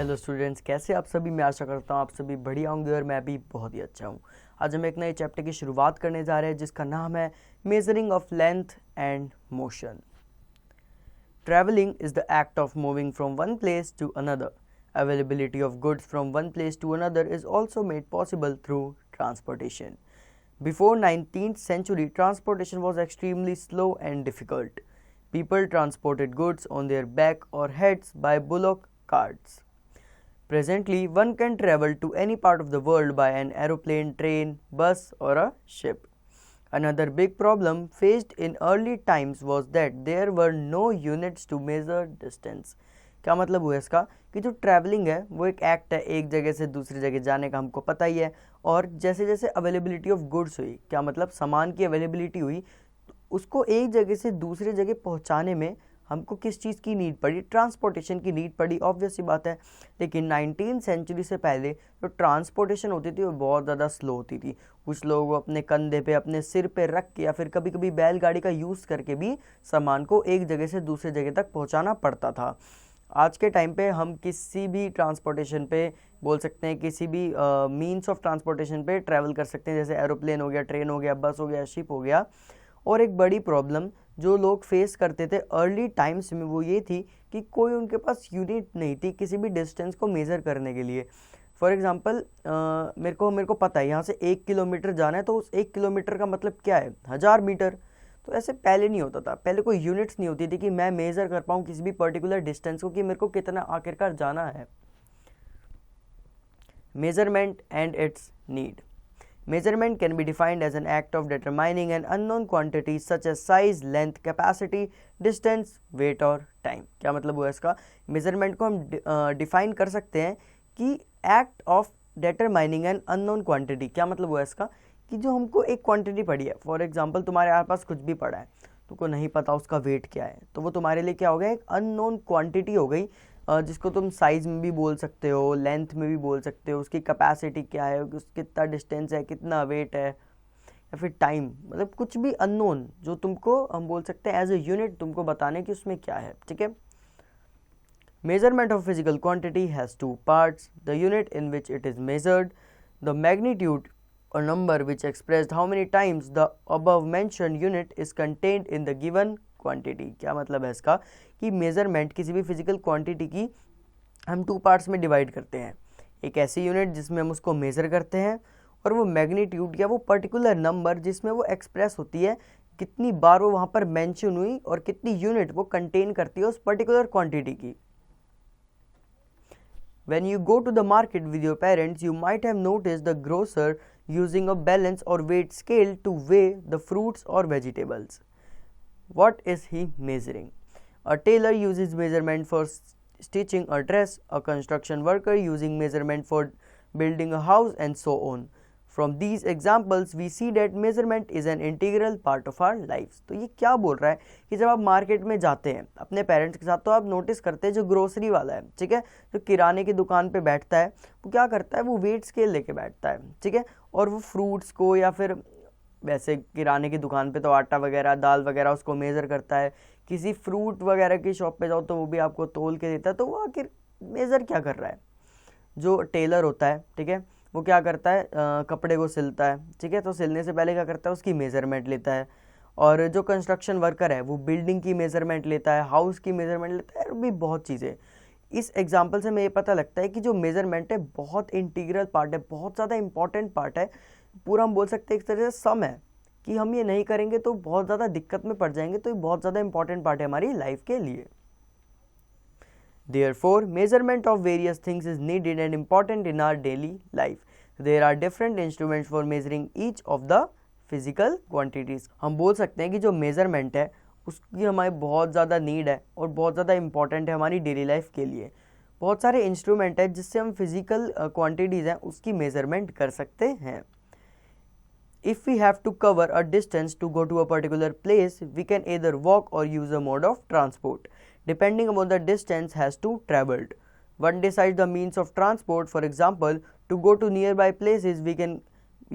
Hello students, कैसे आप सभी। मैं आशा करता हूँ आप सभी बढ़िया होंगे और मैं भी बहुत ही अच्छा हूँ। आज हम एक नए चैप्टर की शुरुआत करने जा रहे हैं जिसका नाम है measuring of length and motion. Travelling is the act of moving from one place to another. Availability of goods from one place to another is also made possible through transportation. Before 19th century, transportation was extremely slow and difficult. People transported goods on their back or heads by bullock carts. Presently, one can travel to any part of the world by an aeroplane, train, bus, or a ship. Another big problem faced in early times was that there were no units to measure distance. क्या मतलब हुआ इसका कि जो travelling है वो एक act है, एक जगह से दूसरी जगह जाने का हमको पता ही है। और जैसे जैसे अवेलेबिलिटी ऑफ गुड्स हुई, क्या मतलब सामान की अवेलेबिलिटी हुई, तो उसको एक जगह से दूसरी जगह पहुंचाने में हमको किस चीज़ की नीड पड़ी, ट्रांसपोर्टेशन की नीड पड़ी। ऑब्वियस सी बात है। लेकिन 19th सेंचुरी से पहले जो ट्रांसपोर्टेशन होती थी वो बहुत ज़्यादा स्लो होती थी। कुछ लोग अपने कंधे पे, अपने सिर पे रख के या फिर कभी कभी बैलगाड़ी का यूज़ करके भी सामान को एक जगह से दूसरी जगह तक पहुंचाना पड़ता था। आज के टाइम पे हम किसी भी ट्रांसपोर्टेशन पे बोल सकते हैं, किसी भी मीन्स ऑफ ट्रांसपोर्टेशन पे ट्रैवल कर सकते हैं, जैसे एरोप्लेन हो गया, ट्रेन हो गया, बस हो गया, शिप हो गया। और एक बड़ी प्रॉब्लम जो लोग फेस करते थे अर्ली टाइम्स में वो ये थी कि कोई उनके पास यूनिट नहीं थी किसी भी डिस्टेंस को मेज़र करने के लिए। फॉर एग्ज़ाम्पल मेरे को पता है यहाँ से 1 किलोमीटर जाना है, तो उस 1 किलोमीटर का मतलब क्या है, 1000 मीटर। तो ऐसे पहले नहीं होता था, पहले कोई यूनिट्स नहीं होती थी कि मैं मेज़र कर पाऊँ किसी भी पर्टिकुलर डिस्टेंस को कि मेरे को कितना आखिरकार जाना है। Measurement and it's need. Measurement can be defined as an act of determining an unknown quantity such as size, length, capacity, distance, weight और time. क्या मतलब हुआ इसका? मेजरमेंट को हम डिफाइन कर सकते हैं कि act of determining an unknown quantity. क्या मतलब हुआ इसका कि जो हमको एक क्वांटिटी पड़ी है, फॉर एग्जांपल तुम्हारे पास कुछ भी पड़ा है, तुमको नहीं पता उसका वेट क्या है, तो वो तुम्हारे लिए क्या हो गया, एक अननोन क्वांटिटी हो गई, जिसको तुम साइज़ में भी बोल सकते हो, लेंथ में भी बोल सकते हो, उसकी कैपेसिटी क्या है, कितना डिस्टेंस है, कितना वेट है, या फिर टाइम, मतलब कुछ भी अननोन जो तुमको हम बोल सकते हैं एज ए यूनिट तुमको बताने कि उसमें क्या है। ठीक है। Measurement of physical quantity has two parts: the unit in which it is measured, the magnitude or number which expressed how many times the above mentioned unit is contained in the given quantity. क्या मतलब है इसका कि measurement किसी भी physical quantity की हम 2 parts में डिवाइड करते हैं। एक ऐसी यूनिट जिसमें हम उसको मेज़र करते हैं, और वो मैग्नीट्यूड या वो पर्टिकुलर नंबर जिसमें वो एक्सप्रेस होती है, कितनी बार वो वहाँ पर मेंशन हुई और कितनी यूनिट वो कंटेन करती है उस पर्टिकुलर क्वांटिटी की। When you go to the market with your parents, you might have noticed the grocer using a balance or weight scale to weigh the fruits or vegetables. What is he measuring? A tailor uses measurement for stitching a dress, a construction worker using measurement for building a house, and so on. From these examples, we see that measurement is an integral part of our lives. तो ये क्या बोल रहा है कि जब आप market में जाते हैं अपने पेरेंट्स के साथ, तो आप नोटिस करते हैं जो ग्रोसरी वाला है, ठीक है, जो किराने की दुकान पे बैठता है, वो क्या करता है, वो वेट स्केल लेके बैठता है, ठीक है, और वो फ्रूट्स को, या फिर वैसे किराने की दुकान पे तो आटा वगैरह, दाल वगैरह उसको मेज़र करता है। किसी फ्रूट वगैरह की शॉप पे जाओ तो वो भी आपको तोल के देता है। तो वो आखिर मेज़र क्या कर रहा है? जो टेलर होता है, ठीक है, वो क्या करता है, कपड़े को सिलता है, ठीक है, तो सिलने से पहले क्या करता है, उसकी मेज़रमेंट लेता है। और जो कंस्ट्रक्शन वर्कर है वो बिल्डिंग की मेज़रमेंट लेता है, हाउस की मेज़रमेंट लेता है, और भी बहुत चीज़ें। इस एग्जाम्पल से हमें ये पता लगता है कि जो मेज़रमेंट है बहुत इंटीग्रल पार्ट है, बहुत ज़्यादा इंपॉर्टेंट पार्ट है। पूरा हम बोल सकते हैं एक तरह से सम है कि हम ये नहीं करेंगे तो बहुत ज़्यादा दिक्कत में पड़ जाएंगे। तो ये बहुत ज़्यादा इंपॉर्टेंट पार्ट है हमारी लाइफ के लिए। Therefore, measurement of various things is needed and important in our daily life. There are different instruments for measuring each of the physical quantities. हम बोल सकते हैं कि जो मेजरमेंट है उसकी हमारी बहुत ज़्यादा नीड है और बहुत ज़्यादा इंपॉर्टेंट है हमारी डेली लाइफ के लिए। बहुत सारे इंस्ट्रूमेंट है जिससे हम फिजिकल क्वांटिटीज़ हैं उसकी मेजरमेंट कर सकते हैं। If we have to cover a distance to go to a particular place, we can either walk or use a mode of transport, depending upon the distance has to traveled. One decides the means of transport. For example, to go to nearby places, we can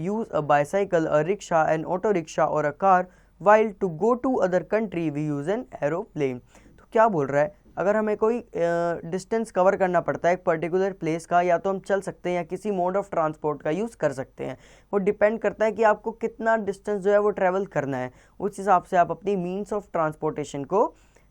use a bicycle, a rickshaw, an auto rickshaw, or a car, while to go to other country, we use an aeroplane. तो क्या बोल रहा है, अगर हमें कोई distance cover करना पड़ता है एक पर्टिकुलर प्लेस का, या तो हम चल सकते हैं या किसी मोड ऑफ ट्रांसपोर्ट का यूज़ कर सकते हैं। वो डिपेंड करता है कि आपको कितना डिस्टेंस जो है वो ट्रैवल करना है, उस हिसाब से आप अपनी मीन्स ऑफ ट्रांसपोर्टेशन को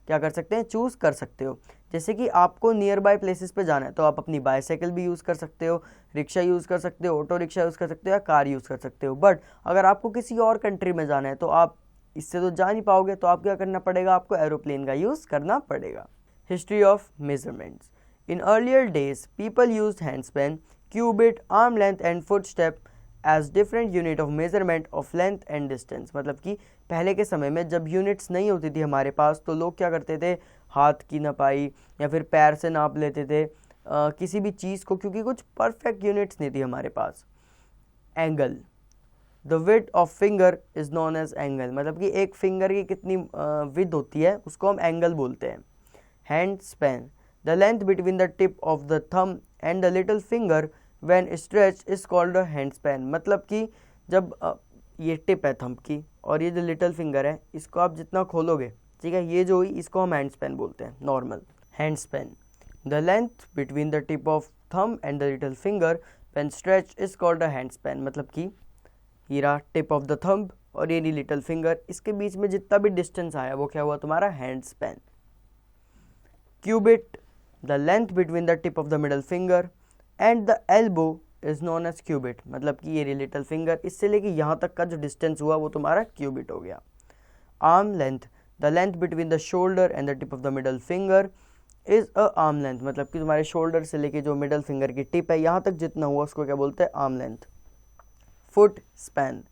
क्या कर सकते हैं, चूज़ कर सकते हो। जैसे कि आपको नियर बाय प्लेसेस पे जाना है तो आप अपनी बाईसाइकिल भी यूज़ कर सकते हो, रिक्शा यूज़ कर सकते हो, ऑटो रिक्शा यूज़ कर सकते हो या कार यूज़ कर सकते हो। बट अगर आपको किसी और कंट्री में जाना है तो आप इससे तो जा नहीं पाओगे, तो आप क्या करना पड़ेगा, आपको एरोप्लेन का यूज़ करना पड़ेगा। History of measurements. In earlier days people used handspan, cubit, arm length and foot step as different unit of measurement of length and distance. मतलब कि पहले के समय में जब यूनिट्स नहीं होती थी हमारे पास, तो लोग क्या करते थे, हाथ की नपाई या फिर पैर से नाप लेते थे किसी भी चीज़ को, क्योंकि कुछ परफेक्ट यूनिट्स नहीं थी हमारे पास। Angle, the width of finger is known as angle. मतलब कि एक फिंगर की कितनी विड्थ होती है उसको हम एंगल बोलते हैं। Hand span, the length between the tip of the thumb and the little finger when stretch is called a hand span. मतलब कि जब ये टिप है थंब की और ये जो लिटिल फिंगर है, इसको आप जितना खोलोगे, ठीक है, ये जो हुई इसको हम हैंड स्पैन बोलते हैं, normal hand span. The length between the tip of thumb and the little finger when stretch is called a hand span. मतलब कि ये रहा टिप ऑफ द थंब और ये लिटिल फिंगर, इसके बीच में जितना भी डिस्टेंस आया वो क्या हुआ, तुम्हारा hand span. Cubit, the length between the tip of the middle finger and the elbow is known as cubit. मतलब कि ये लिटिल फिंगर इससे लेके यहाँ तक का जो डिस्टेंस हुआ वो तुम्हारा क्यूबिट हो गया। Arm length, the length between the shoulder and the tip of the middle finger is a arm length. मतलब कि तुम्हारे शोल्डर से लेके जो मिडल फिंगर की टिप है यहाँ तक जितना हुआ उसको क्या बोलते हैं, arm length. Foot span,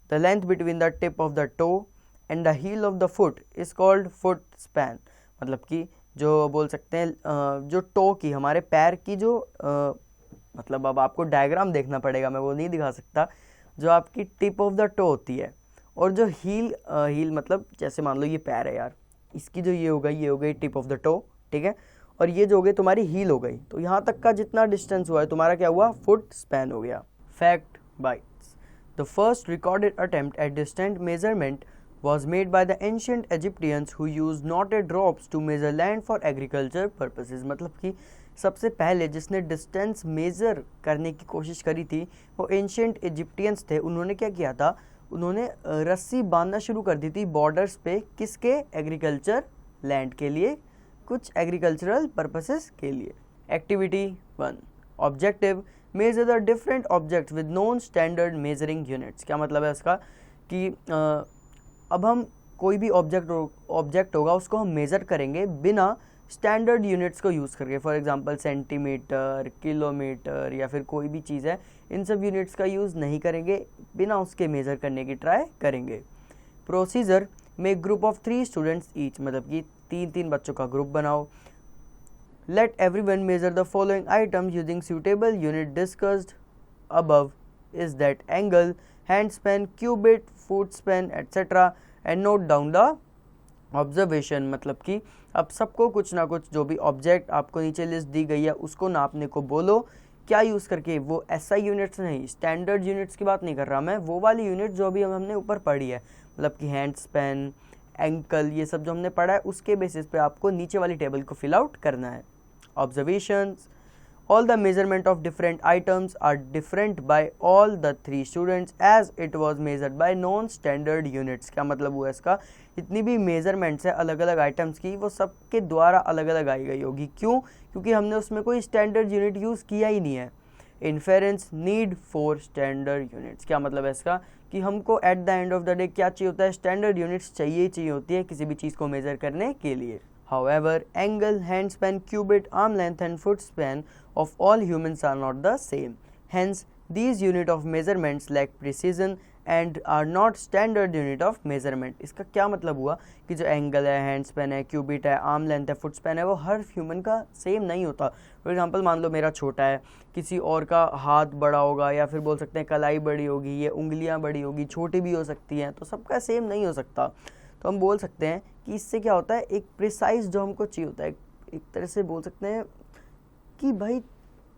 the length between the tip of the toe and the heel of the foot is called foot span. मतलब कि जो बोल सकते हैं जो टो की, हमारे पैर की जो मतलब अब आपको डायग्राम देखना पड़ेगा, मैं वो नहीं दिखा सकता, जो आपकी टिप ऑफ द टो होती है और जो हील मतलब जैसे मान लो ये पैर है यार, इसकी जो ये हो गई टिप ऑफ द टो, ठीक है, और ये जो हो गई तुम्हारी हील हो गई, तो यहाँ तक का जितना डिस्टेंस हुआ है तुम्हारा क्या हुआ, फुट स्पैन हो गया। Fact bites, the first recorded attempt at distant measurement was made by the ancient Egyptians who used knotted ropes to measure land for agriculture purposes। मतलब कि सबसे पहले जिसने डिस्टेंस मेज़र करने की कोशिश करी थी वो एंशियंट इजिप्टियंस थे। उन्होंने क्या किया था, उन्होंने रस्सी बांधना शुरू कर दी थी बॉर्डर्स पे, किसके, एग्रीकल्चर लैंड के लिए, कुछ एग्रीकल्चरल पर्पसेस के लिए। Activity 1, objective, measure the different objects with non standard measuring units. क्या मतलब है इसका कि अब हम कोई भी ऑब्जेक्ट होगा उसको हम मेज़र करेंगे बिना स्टैंडर्ड यूनिट्स को यूज़ करके। फॉर एग्जांपल सेंटीमीटर, किलोमीटर या फिर कोई भी चीज़ है, इन सब यूनिट्स का यूज़ नहीं करेंगे, बिना उसके मेज़र करने की ट्राई करेंगे। Procedure, make group of 3 students each. मतलब कि 3 बच्चों का ग्रुप बनाओ। Let everyone measure the following items using suitable unit discussed above is that angle, hand span, cubit, foot span etcetera and note down the observation. मतलब कि अब सबको कुछ ना कुछ जो भी ऑब्जेक्ट आपको नीचे लिस्ट दी गई है उसको नापने को बोलो। क्या यूज़ करके, वो ऐसा यूनिट्स नहीं, स्टैंडर्ड यूनिट्स की बात नहीं कर रहा मैं, वो वाली यूनिट जो अभी हमने ऊपर पढ़ी है, मतलब कि हैंड स्पैन, एंकल, ये सब जो हमने पढ़ा है उसके बेसिस पे आपको नीचे वाली टेबल को फिल आउट करना है। Observations, all the measurement of different items are different by all the 3 students as it was measured by non-standard units। क्या मतलब हुआ इसका, इतनी भी मेजरमेंट्स है अलग अलग आइटम्स की, वो सबके द्वारा अलग अलग आई गई होगी। क्यों, क्योंकि हमने उसमें कोई स्टैंडर्ड यूनिट यूज़ किया ही नहीं है। Inference, need for standard units. क्या मतलब है इसका कि हमको at the end of the day क्या चाहिए होता है, स्टैंडर्ड यूनिट्स चाहिए ही चाहिए होती है किसी भी चीज़ को मेजर करने के लिए। However, angle, hand span, cubit, arm length and foot span of all humans are not the same. Hence, these unit of measurements lack precision and are not standard unit of measurement। इसका क्या मतलब हुआ कि जो angle है, hand span है, qubit है, arm length है, फुट स्पैन है, वो हर ह्यूमन का सेम नहीं होता। फॉर एग्जांपल मान लो मेरा छोटा है, किसी और का हाथ बड़ा होगा, या फिर बोल सकते हैं कलाई बड़ी होगी, ये उंगलियां बड़ी होगी, छोटी भी हो सकती हैं, तो सबका सेम नहीं हो सकता। तो हम बोल सकते हैं कि इससे क्या होता है, एक प्रिसाइज जो हमको चाहिए होता है, एक तरह से बोल सकते हैं कि भाई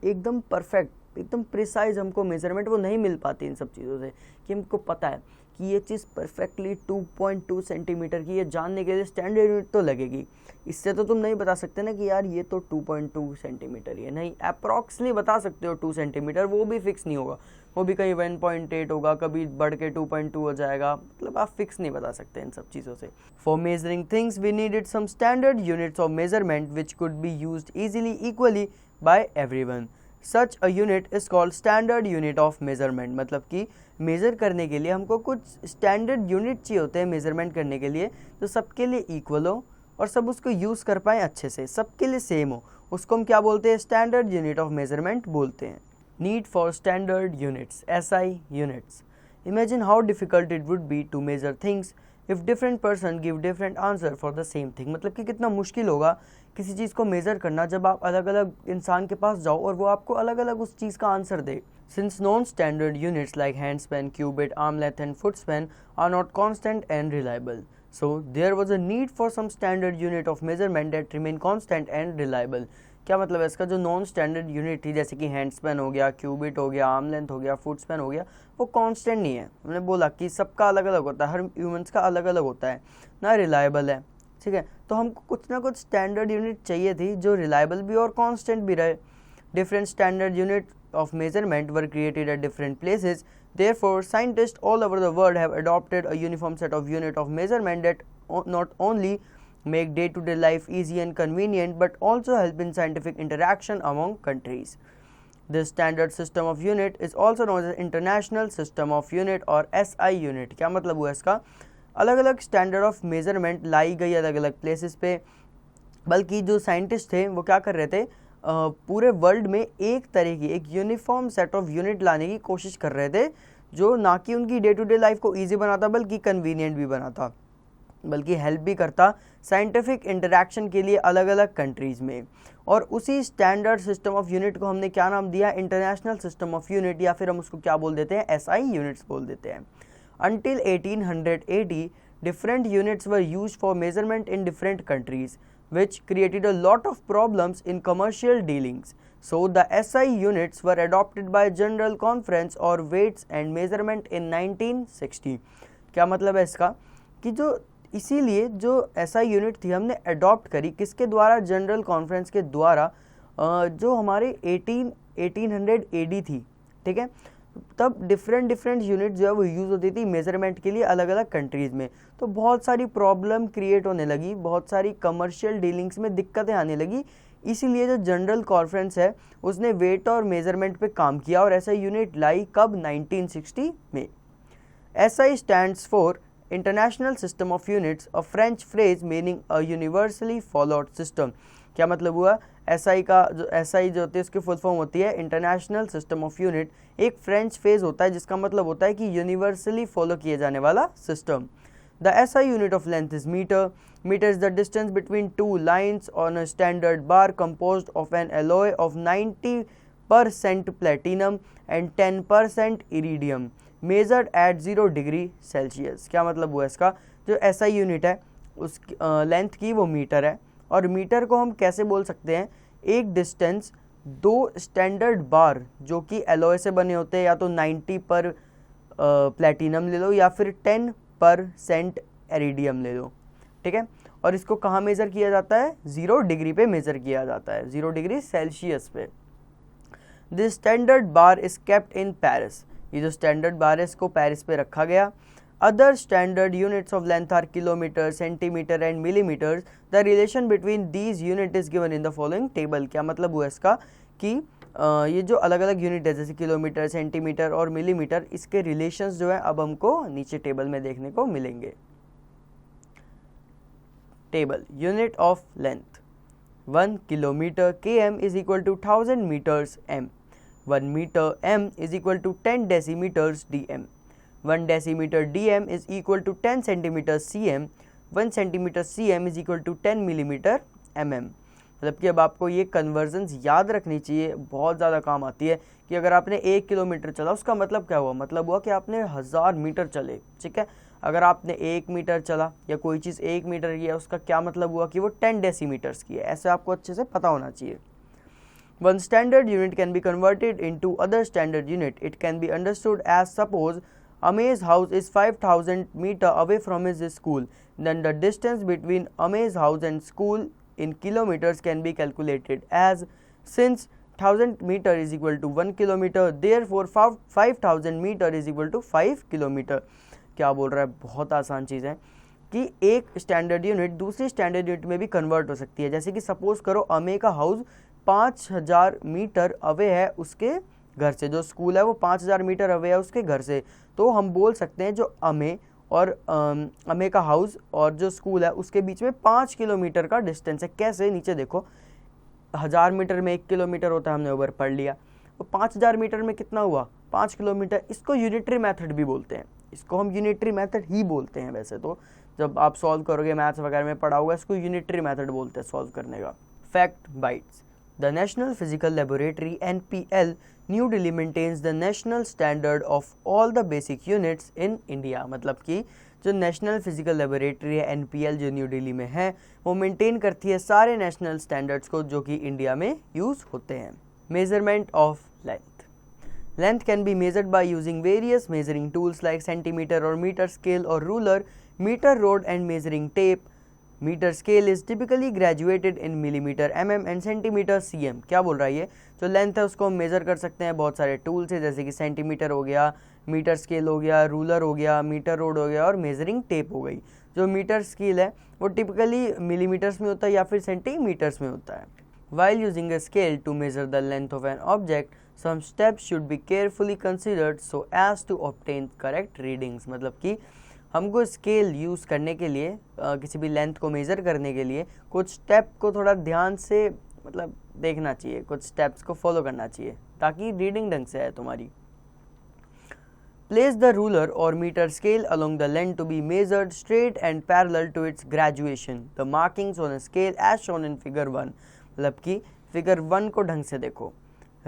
एकदम परफेक्ट, एकदम प्रिसाइज हमको मेजरमेंट वो नहीं मिल पाती इन सब चीज़ों से, कि हमको पता है कि ये चीज़ परफेक्टली 2.2 सेंटीमीटर की है जानने के लिए स्टैंडर्ड यूनिट तो लगेगी। इससे तो तुम नहीं बता सकते ना कि यार ये तो 2.2 सेंटीमीटर ही है, नहीं, अप्रॉक्सली बता सकते हो 2 सेंटीमीटर, वो भी फिक्स नहीं होगा, वो भी कहीं 1.8 होगा, कभी बढ़ के 2.2 हो जाएगा, मतलब आप फिक्स नहीं बता सकते इन सब चीज़ों से। For measuring things we needed some standard units of measurement which could be used easily equally by everyone. Such a unit is called standard unit of measurement. मतलब कि मेज़र करने के लिए हमको कुछ स्टैंडर्ड यूनिट चाहिए होते हैं मेज़रमेंट करने के लिए, तो सबके लिए इक्वल हो और सब उसको यूज़ कर पाएँ अच्छे से, सबके लिए सेम हो, उसको हम क्या बोलते हैं, स्टैंडर्ड यूनिट ऑफ मेजरमेंट बोलते हैं। Need for standard units, SI units. Imagine how difficult it would be to measure things if different person give different answer for the same thing. मतलब कि कितना मुश्किल होगा किसी चीज़ को मेज़र करना जब आप अलग अलग इंसान के पास जाओ और वो आपको अलग अलग उस चीज़ का answer they. Since non-standard units like handspan, cubit, arm length and footspan are not constant and reliable, so there was a need for some standard unit of measurement that remain constant and reliable. क्या मतलब है इसका, जो non standard unit थी जैसे कि हैंडस्पैन हो गया, क्यूबिट हो गया, आर्म लेंथ हो गया, फुटस्पैन हो गया, वो कांस्टेंट नहीं है। हमने बोला कि सबका अलग अलग होता है, हर ह्यूमंस का अलग अलग होता है ना, रिलायबल है, ठीक है। तो हमको कुछ ना कुछ स्टैंडर्ड यूनिट चाहिए थी जो रिलायबल भी और कांस्टेंट भी रहे। Different standard units of measurement were created at different places. Therefore, scientists all over the world have adopted a uniform set of unit of measurement that not only make day-to-day life easy and convenient, but also help in scientific interaction among countries. This standard system of unit is also known as International System of Unit और SI unit। क्या मतलब हुआ इसका, अलग अलग standard of measurement लाई गई अलग अलग प्लेसेस पे, बल्कि जो साइंटिस्ट थे वो क्या कर रहे थे, पूरे वर्ल्ड में एक तरह की एक यूनिफॉर्म सेट ऑफ यूनिट लाने की कोशिश कर रहे थे, जो ना कि उनकी डे टू डे लाइफ को ईजी बनाता बल्कि कन्वीनियंट भी बनाता, बल्कि हेल्प भी करता साइंटिफिक इंटरेक्शन के लिए अलग अलग कंट्रीज़ में। और उसी स्टैंडर्ड सिस्टम ऑफ यूनिट को हमने क्या नाम दिया, इंटरनेशनल सिस्टम ऑफ यूनिट, या फिर हम उसको क्या बोल देते हैं, एसआई यूनिट्स बोल देते हैं। Until 1880, different units were used for measurement in different countries, which created a lot of problems in commercial dealings. So the SI units were adopted by General Conference or Weights and Measurement in 1960. क्या मतलब है इसका, कि जो इसीलिए जो SI unit थी हमने अडॉप्ट करी किसके द्वारा, जनरल कॉन्फ्रेंस के द्वारा, जो हमारे 1800 AD थी, ठीक है। तब डिफरेंट यूनिट जो है वो यूज़ होती थी मेजरमेंट के लिए अलग अलग कंट्रीज़ में। तो बहुत सारी प्रॉब्लम क्रिएट होने लगी, बहुत सारी कमर्शियल डीलिंग्स में दिक्कतें आने लगी, इसीलिए जो जनरल कॉन्फ्रेंस है उसने वेट और मेजरमेंट पे काम किया और ऐसा यूनिट लाई कब, 1960 में। SI stands for international system of units, a French phrase meaning a universally followed system. क्या मतलब हुआ, SI का जो SI जो होती है उसकी फुल फॉर्म होती है इंटरनेशनल सिस्टम ऑफ यूनिट, एक फ्रेंच फेज होता है जिसका मतलब होता है कि यूनिवर्सली फॉलो किए जाने वाला system. The SI unit of length is metre. Metre is the distance between two lines on a standard bar composed of an alloy of 90% platinum and 10% iridium measured at 0 degree Celsius. क्या मतलब हुआ इसका, जो SI unit है उसकी length की वो metre है, और मीटर को हम कैसे बोल सकते हैं, एक डिस्टेंस दो स्टैंडर्ड बार जो कि एलॉय से बने होते हैं, या तो 90 पर प्लेटिनम ले लो या फिर 10% एरिडियम ले लो, ठीक है। और इसको कहाँ मेज़र किया जाता है, 0 डिग्री पे मेज़र किया जाता है, 0 डिग्री सेल्सियस पे। This standard bar is kept in Paris. ये जो स्टैंडर्ड बार है इसको पेरिस पे रखा गया। Other standard units of length are kilometer, centimeter and millimeters. The relation between these units is given in the following table. क्या मतलब हुआ इसका, कि ये जो अलग अलग यूनिट है जैसे किलोमीटर, सेंटीमीटर और मिलीमीटर, इसके रिलेशंस जो है अब हमको नीचे टेबल में देखने को मिलेंगे। Table, unit of length, 1 kilometre km is equal to 1000 meters m. 1 meter m is equal to 10 decimeters dm. 1 decimeter dm is equal to 10 centimeter cm. 1 centimeter cm is equal to 10 millimeter mm. मतलब कि अब आपको ये convergence याद रखनी चाहिए, बहुत ज़्यादा काम आती है। कि अगर आपने 1 किलोमीटर चला उसका मतलब क्या हुआ, मतलब हुआ कि आपने 1000 मीटर चले, ठीक है। अगर आपने 1 मीटर चला या कोई चीज़ 1 मीटर की है, उसका क्या मतलब हुआ कि वो 10 डेसीमीटर्स की है। ऐसे आपको अच्छे से पता होना चाहिए। One standard unit can be converted into other standard unit. It can be understood as suppose Ame's house is 5,000 meter away from his school. Then the distance between Ame's house and school in kilometers can be calculated as, since 1000 meter is equal to 1 kilometer, therefore 5000 meter is equal to 5 kilometre. क्या बोल रहा है, बहुत आसान चीज़ है कि एक standard unit दूसरी स्टैंडर्ड यूनिट में भी कन्वर्ट हो सकती है। जैसे कि सपोज करो अमे का हाउस 5000 मीटर अवे है उसके घर से, जो स्कूल है वो 5000 मीटर अवे है उसके घर से, तो हम बोल सकते हैं जो अमे और अमे का हाउस और जो स्कूल है उसके बीच में 5 किलोमीटर का डिस्टेंस है। कैसे, नीचे देखो, 1000 मीटर में 1 किलोमीटर होता है, हमने ऊपर पढ़ लिया, तो 5000 मीटर में कितना हुआ, 5 किलोमीटर। इसको यूनिटरी मेथड भी बोलते हैं, इसको हम यूनिटरी मेथड ही बोलते हैं। वैसे तो जब आप सॉल्व करोगे मैथ्स वगैरह में पढ़ा होगा, इसको यूनिटरी मेथड बोलते हैं सॉल्व करने का। Fact bites. The national physical laboratory NPL New Delhi maintains the national standard of all the basic units in India. मतलब कि जो नेशनल फिजिकल लेबोरेटरी है NPL जो न्यू दिल्ली में है, वो मेंटेन करती है सारे नेशनल स्टैंडर्ड्स को जो कि इंडिया में यूज़ होते हैं। Measurement of length. Length can be measured by using various measuring tools like centimetre और मीटर स्केल और ruler, metre rod and measuring tape. Metre scale is typically graduated in millimetre, mm and centimetre, cm। क्या बोल रहा है ये, जो length है उसको हम मेज़र कर सकते हैं बहुत सारे टूल से, जैसे कि सेंटीमीटर हो गया, मीटर स्केल हो गया, रूलर हो गया, मीटर रोड हो गया और मेजरिंग टेप हो गई। जो मीटर स्केल है वो टिपिकली मिलीमीटर्स में होता है या फिर सेंटीमीटर्स में होता है। While using a scale to measure the length of an object, some steps should be carefully considered so as to obtain correct readings। मतलब कि हमको स्केल यूज़ करने के लिए किसी भी लेंथ को मेज़र करने के लिए कुछ स्टेप को थोड़ा ध्यान से मतलब देखना चाहिए, कुछ स्टेप्स को फॉलो करना चाहिए ताकि रीडिंग ढंग से आए तुम्हारी। Place the ruler or meter scale along the length to be measured straight and parallel to its graduation. The markings on a scale as shown in figure 1। मतलब कि फिगर 1 को ढंग से देखो।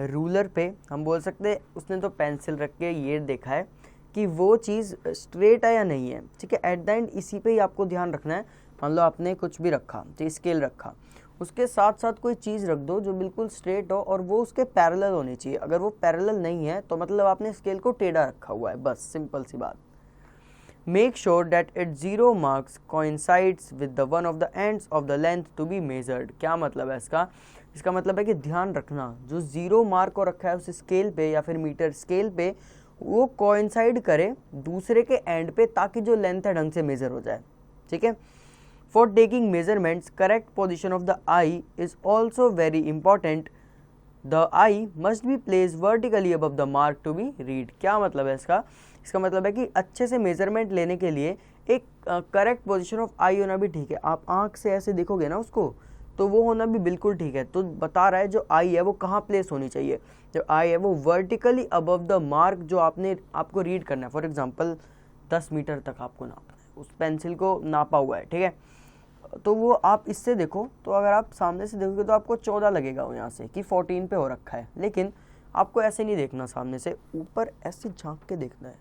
रूलर पे हम बोल सकते हैं उसने तो पेंसिल रख के ये देखा है कि वो चीज़ स्ट्रेट है या नहीं है, ठीक है। एट द एंड इसी पे ही आपको ध्यान रखना है। मान लो आपने कुछ भी रखा, तो स्केल रखा, उसके साथ साथ कोई चीज़ रख दो जो बिल्कुल स्ट्रेट हो और वो उसके पैरेलल होनी चाहिए। अगर वो पैरेलल नहीं है तो मतलब आपने स्केल को टेढ़ा रखा हुआ है, बस सिंपल सी बात। Make sure that its zero marks coincides with the one of the ends of the length to be measured। क्या मतलब है इसका, इसका मतलब है कि ध्यान रखना जो जीरो मार्क को रखा है उस स्केल पे या फिर मीटर स्केल पे वो कोइंसाइड करे दूसरे के एंड पे, ताकि जो लेंथ है ढंग से मेजर हो जाए, ठीक है। For taking measurements correct position of the eye is also very important. The eye must be place vertically above the mark to be read. क्या मतलब है इसका, इसका मतलब है कि अच्छे से मेजरमेंट लेने के लिए एक करेक्ट पोजीशन ऑफ आई होना भी ठीक है। आप आंख से ऐसे देखोगे ना उसको, तो वो होना भी बिल्कुल ठीक है। तो बता रहा है जो आई है वो कहाँ प्लेस होनी चाहिए, जो आई है वो वर्टिकली अबव द मार्क जो आपको रीड करना है। फॉर एग्जांपल 10 मीटर तक आपको नापना है, उस पेंसिल को नापा हुआ है, ठीक है। तो वो आप इससे देखो, तो अगर आप सामने से देखोगे तो आपको 14 लगेगा वो यहाँ से कि 14 पे हो रखा है, लेकिन आपको ऐसे नहीं देखना, सामने से ऊपर ऐसे झांक के देखना है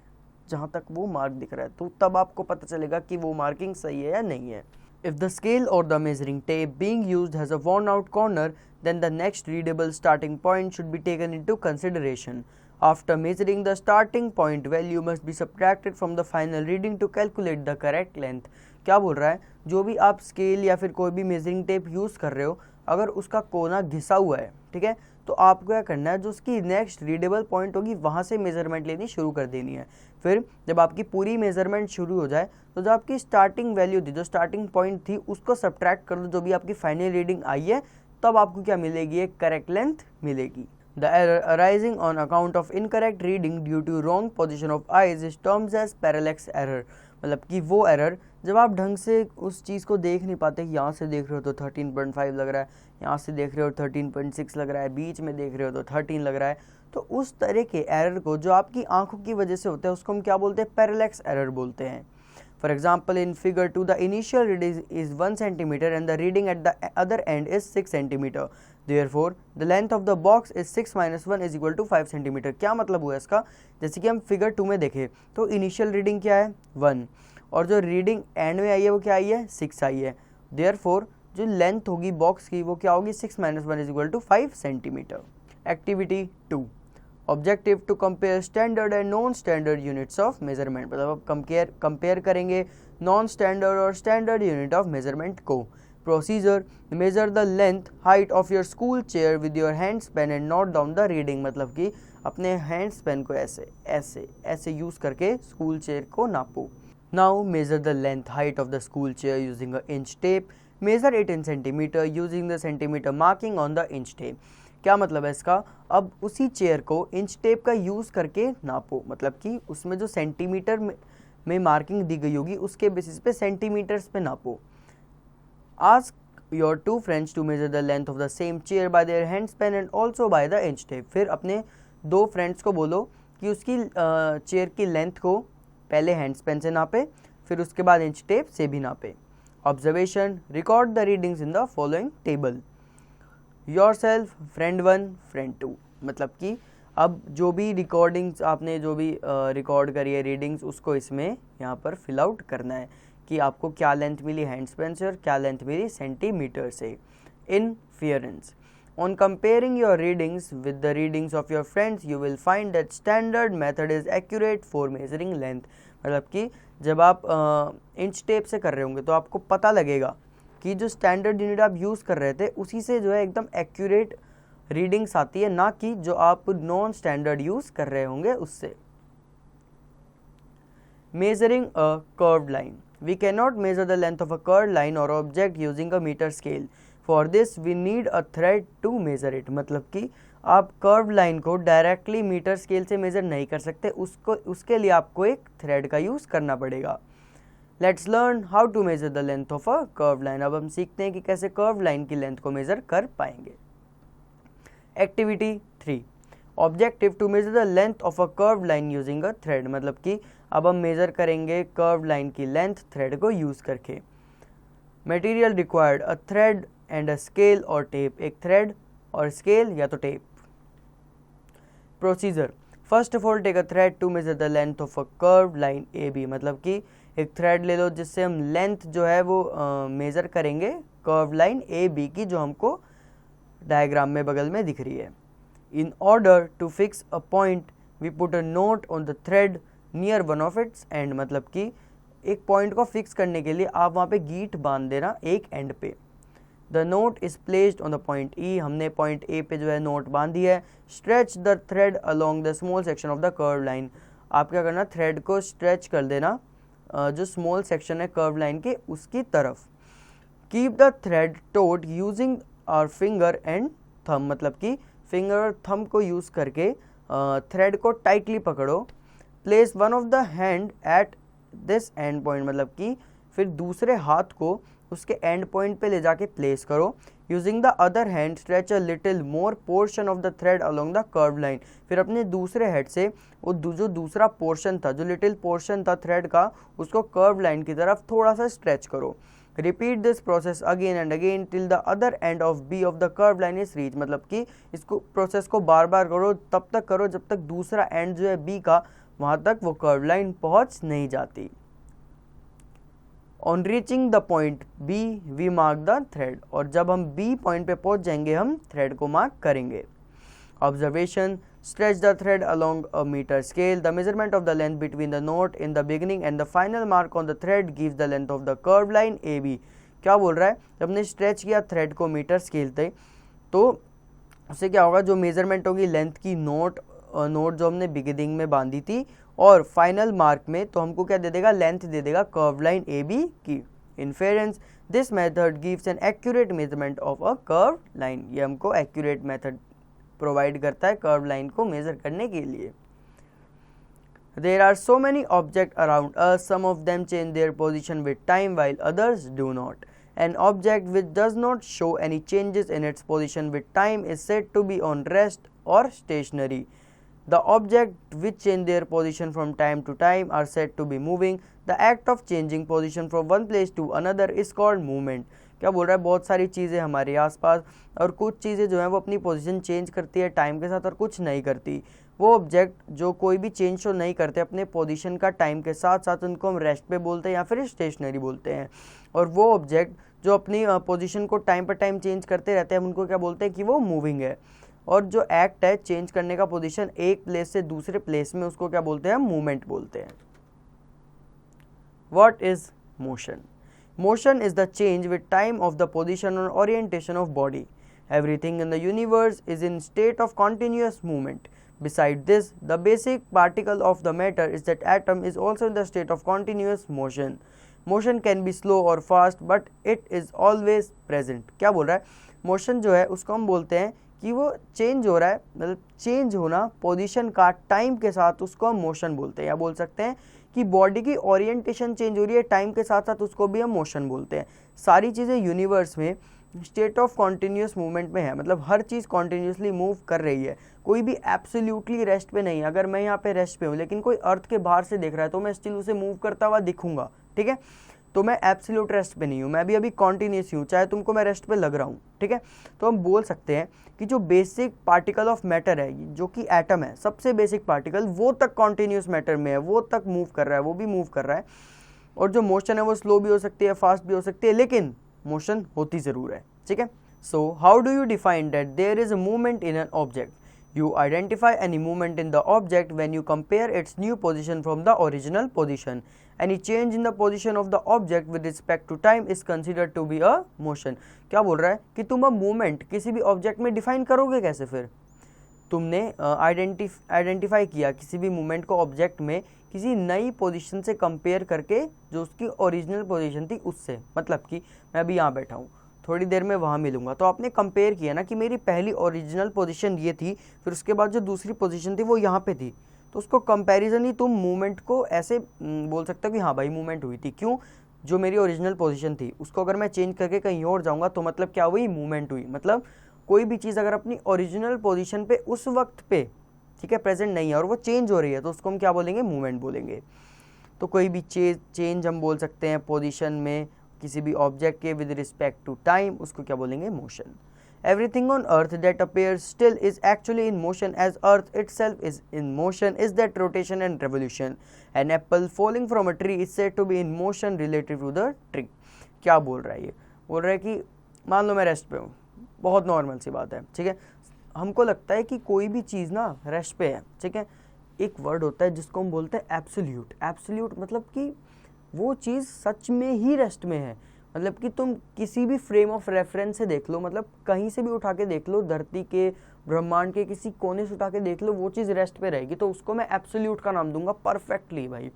जहाँ तक वो मार्क दिख रहा है, तो तब आपको पता चलेगा कि वो मार्किंग सही है या नहीं है। If the scale or the measuring tape being used has a worn out corner, then the next readable starting point should be taken into consideration. After measuring the starting point, value must be subtracted from the final reading to calculate the correct length। क्या बोल रहा है, जो भी आप scale या फिर कोई भी मेजरिंग टेप यूज़ कर रहे हो, अगर उसका कोना घिसा हुआ है, ठीक है, तो आपको क्या करना है, जो उसकी नेक्स्ट रीडेबल पॉइंट होगी वहाँ से मेजरमेंट लेनी शुरू कर देनी है। फिर जब आपकी पूरी मेजरमेंट शुरू हो जाए तो जो आपकी स्टार्टिंग वैल्यू थी, जो स्टार्टिंग पॉइंट थी, उसको सब्ट्रैक्ट कर दो, जो भी आपकी फाइनल रीडिंग आई है, तब आपको क्या मिलेगी, एक करेक्ट लेंथ मिलेगी। The error arising on account of incorrect reading due to wrong position of eyes is terms as parallax error. मतलब कि वो एरर जब आप ढंग से उस चीज़ को देख नहीं पाते, यहाँ से देख रहे हो तो 13.5 लग रहा है, यहाँ से देख रहे हो 13.6 लग रहा है, बीच में देख रहे हो तो 13 लग रहा है, तो उस तरह के एरर को जो आपकी आंखों की वजह से होता है उसको हम क्या बोलते हैं, पैरेलैक्स एरर बोलते हैं। For example in figure 2 the initial reading is 1 centimetre and the reading at the other end is 6 centimetre, therefore the length of the box is 6 - 1 is equal to 5 centimetre. क्या मतलब हुआ इसका, जैसे कि हम figure 2 में देखें तो इनिशियल रीडिंग क्या है 1 और जो रीडिंग एंड में आई है वो क्या आई है 6 आई है, देयरफॉर जो लेंथ होगी बॉक्स की वो क्या होगी 6 - 1 is equal to 5 centimetre. Activity 2 objective to compare standard and non standard units of measurement, मतलब आप कंपेयर करेंगे नॉन स्टैंडर्ड और स्टैंडर्ड यूनिट ऑफ मेजरमेंट को। Procedure, measure the length height of your school chair with your hands pen and note down the reading, मतलब कि अपने hands pen को ऐसे ऐसे ऐसे यूज करके स्कूल चेयर को नापो। Now measure the length height of the school chair using a inch tape, measure it in centimeter using the centimeter marking on the inch tape. क्या मतलब है इसका, अब उसी चेयर को इंच टेप का यूज करके नापो, मतलब कि उसमें जो सेंटीमीटर में मार्किंग दी गई होगी उसके बेसिस पे सेंटीमीटर्स पे नापो। Ask your two friends to measure the length of the same chair by their hands pen and also by the inch tape. फिर अपने दो फ्रेंड्स को बोलो कि उसकी चेयर की लेंथ को पहले हैंड्स पेन से नापे, फिर उसके बाद इंच टेप से भी नापे। Observation, record the readings in the following table. Yourself, friend 1, friend 2, मतलब कि अब जो भी रिकॉर्डिंग्स आपने जो भी रिकॉर्ड करी है रीडिंग्स, उसको इसमें यहाँ पर फिल आउट करना है कि आपको क्या लेंथ मिली हैंड्स पेन से और क्या लेंथ मिली सेंटीमीटर से। Inference, on comparing your readings with the readings of your friends you will find that standard method is accurate for measuring length, मतलब कि जब आप इंच टेप से कर रहे होंगे तो आपको पता लगेगा कि जो स्टैंडर्ड यूनिट आप यूज़ कर रहे थे उसी से जो है एकदम एक्यूरेट रीडिंग्स आती है, ना कि जो आप नॉन स्टैंडर्ड यूज़ कर रहे होंगे उससे। Measuring a curved line, we can not measure the length of a curved line और object using a meter scale, for this we need a thread to measure it, मतलब कि आप curved line को directly meter scale से measure नहीं कर सकते, उसके लिए आपको एक थ्रेड का यूज़ करना पड़ेगा। Let's learn how to measure the length of a curved line, अब हम सीखते हैं कि कैसे कर्व्ड लाइन की लेंथ को मेजर कर पाएंगे। Activity 3, objective to measure the length of a curved line using a thread, मतलब कि अब हम मेजर करेंगे कर्व्ड लाइन की लेंथ थ्रेड को यूज करके। Material required, a thread and a scale और टेप, एक थ्रेड और स्केल या तो tape. Procedure, first of all take a thread to measure the length of a curved line A B, मतलब कि एक थ्रेड ले लो जिससे हम लेंथ जो है वो मेजर करेंगे कर्व्ड लाइन ए बी की, जो हमको डायग्राम में बगल में दिख रही है। In order to fix a point we put a note on the thread near one of its end, मतलब कि एक पॉइंट को फिक्स करने के लिए आप वहाँ पे गीट बांध देना एक एंड पे। The note is placed on the point E, हमने पॉइंट ए पे जो है नोट बांधी है। Stretch the thread along the small section of the curve line, आप क्या करना, थ्रेड को स्ट्रेच कर देना जो स्मॉल सेक्शन है कर्व लाइन के उसकी तरफ। Keep the thread taut using our finger and thumb, मतलब कि फिंगर और थंब को यूज करके थ्रेड को टाइटली पकड़ो। Place one of the hand at this and point, मतलब कि फिर दूसरे हाथ को उसके एंड पॉइंट पे ले जाके प्लेस करो। Using the other hand stretch a little more portion of the thread along the curve line, फिर अपने दूसरे हेड से वो जो दूसरा पोर्शन था, जो लिटिल पोर्शन था थ्रेड का, उसको कर्व लाइन की तरफ थोड़ा सा स्ट्रेच करो। Repeat this process again and again till the other end of B of the curve line is reach, मतलब कि इसको प्रोसेस को बार बार करो, तब तक करो जब तक दूसरा एंड जो है बी का, वहां तक वो कर्व लाइन पहुंच नहीं जाती। On reaching the point B we mark the thread, और जब हम बी पॉइंट पे पहुंच जाएंगे हम थ्रेड को मार्क करेंगे। Observation, stretch the thread along a meter scale. The measurement of the length between the note in the beginning and the final mark on the thread gives the length of the curved line AB. क्या बोल रहा है, जब हमने stretch किया thread को metre scale पे, तो उससे क्या होगा, जो मेजरमेंट होगी लेंथ की नोट जो हमने बिगिनिंग में बांधी थी और फाइनल मार्क में, तो हमको क्या दे देगा, लेंथ दे देगा कर्व लाइन AB की। Inference, this method gives an accurate measurement of a curve line, ये हमको एक्यूरेट मेथड प्रोवाइड करता है कर्व लाइन को मेजर करने के लिए। There are so many objects around us, some of them change their position with time while others do not. An object which does not show any changes in its position with time is said to be on rest or stationary. The objects which change their position from time to time are said to be moving. The act of changing position from one place to another is called movement. क्या बोल रहा है, बहुत सारी चीज़ें हमारे आसपास और कुछ चीज़ें जो है वो अपनी पोजीशन चेंज करती है टाइम के साथ और कुछ नहीं करती। वो ऑब्जेक्ट जो कोई भी चेंज शो नहीं करते अपने पोजीशन का टाइम के साथ साथ, उनको हम रेस्ट पे बोलते हैं या फिर स्टेशनरी बोलते हैं। और वो ऑब्जेक्ट जो अपनी पोजीशन को टाइम पर टाइम चेंज करते रहते हैं, हम उनको क्या बोलते हैं कि वो मूविंग है। और जो एक्ट है चेंज करने का पोजीशन एक प्लेस से दूसरे प्लेस में, उसको क्या बोलते हैं? मूवमेंट बोलते हैं। What is motion? Motion is the change with time of the position or orientation of body. Everything in the universe is in state of continuous movement. Beside this, the basic particle of the matter is that atom is also in the state of continuous motion. Motion can be slow or fast, but it is always present. क्या बोल रहा है? Motion जो है उसको हम बोलते हैं कि वो चेंज हो रहा है, मतलब चेंज होना पोजीशन का टाइम के साथ, उसको हम मोशन बोलते हैं। या बोल सकते हैं कि बॉडी की ओरिएंटेशन चेंज हो रही है टाइम के साथ साथ, उसको भी हम मोशन बोलते हैं। सारी चीज़ें यूनिवर्स में स्टेट ऑफ कॉन्टिन्यूस मूवमेंट में है, मतलब हर चीज़ कॉन्टिन्यूसली मूव कर रही है, कोई भी एब्सोल्युटली रेस्ट पे नहीं है। अगर मैं यहाँ पे रेस्ट पे हूँ लेकिन कोई अर्थ के बाहर से देख रहा है तो मैं स्टिल उसे मूव करता हुआ दिखूंगा, ठीक है? तो मैं एब्सोल्यूट रेस्ट पे नहीं हूँ, मैं भी अभी कॉन्टिन्यूस हूँ, चाहे तुमको मैं रेस्ट पे लग रहा हूँ, ठीक है? तो हम बोल सकते हैं कि जो बेसिक पार्टिकल ऑफ मैटर है, जो कि एटम है, सबसे बेसिक पार्टिकल, वो तक कॉन्टिन्यूस मैटर में है, वो तक मूव कर रहा है, वो भी मूव कर रहा है। और जो मोशन है वो स्लो भी हो सकती है, फास्ट भी हो सकती है, लेकिन मोशन होती ज़रूर है, ठीक है? So how do you define that there is a movement in an object? You identify any movement in the object when you compare its new position from the original position. Any change in the position of the object with respect to time is considered to be a motion. क्या बोल रहा है कि तुम अब movement किसी भी object में डिफाइन करोगे कैसे? फिर तुमने आइडेंटिफाई किया किसी भी मूवमेंट को ऑब्जेक्ट में किसी नई पोजीशन से कंपेयर करके, जो उसकी ओरिजिनल पोजीशन थी उससे। मतलब कि मैं अभी यहाँ बैठा हूँ, थोड़ी देर में वहाँ मिलूंगा, तो आपने कंपेयर किया ना कि मेरी पहली ओरिजिनल पोजीशन ये थी, फिर उसके बाद जो दूसरी पोजीशन थी वो यहाँ पे थी, तो उसको कंपैरिजन ही तुम मूवमेंट को ऐसे बोल सकते हो कि हाँ भाई मूवमेंट हुई थी। क्यों? जो मेरी ओरिजिनल पोजीशन थी उसको अगर मैं चेंज करके कहीं और जाऊँगा तो मतलब क्या हुई? मूवमेंट हुई। मतलब कोई भी चीज़ अगर अपनी ओरिजिनल पोजीशन पे उस वक्त पे, ठीक है, प्रेजेंट नहीं है और वो चेंज हो रही है, तो उसको हम क्या बोलेंगे? मूवमेंट बोलेंगे। तो कोई भी चेंज हम बोल सकते हैं पोजीशन में किसी भी ऑब्जेक्ट के विद रिस्पेक्ट टू टाइम, उसको क्या बोलेंगे? Motion. Everything on earth that appears still is actually in motion, as earth itself is in motion, is that rotation and revolution. An apple falling from a tree is said to be in motion relative to the tree. क्या बोल रहा है ये? बोल रहा है कि मान लो मैं रेस्ट पे हूँ, बहुत नॉर्मल सी बात है, ठीक है? हमको लगता है कि कोई भी चीज़ ना रेस्ट पे है, ठीक है? एक वर्ड होता है जिसको हम बोलते हैं एब्सोल्यूट। एब्सोल्यूट मतलब कि वो चीज़ सच में ही रेस्ट में है। मतलब कि तुम किसी भी फ्रेम ऑफ रेफरेंस से देख लो, मतलब कहीं से भी उठा के देख लो, धरती के, ब्रह्मांड के किसी कोने से उठा के देख लो, वो चीज़ रेस्ट पे रहेगी, तो उसको मैं एब्सोल्यूट का नाम दूंगा परफेक्टली भाई।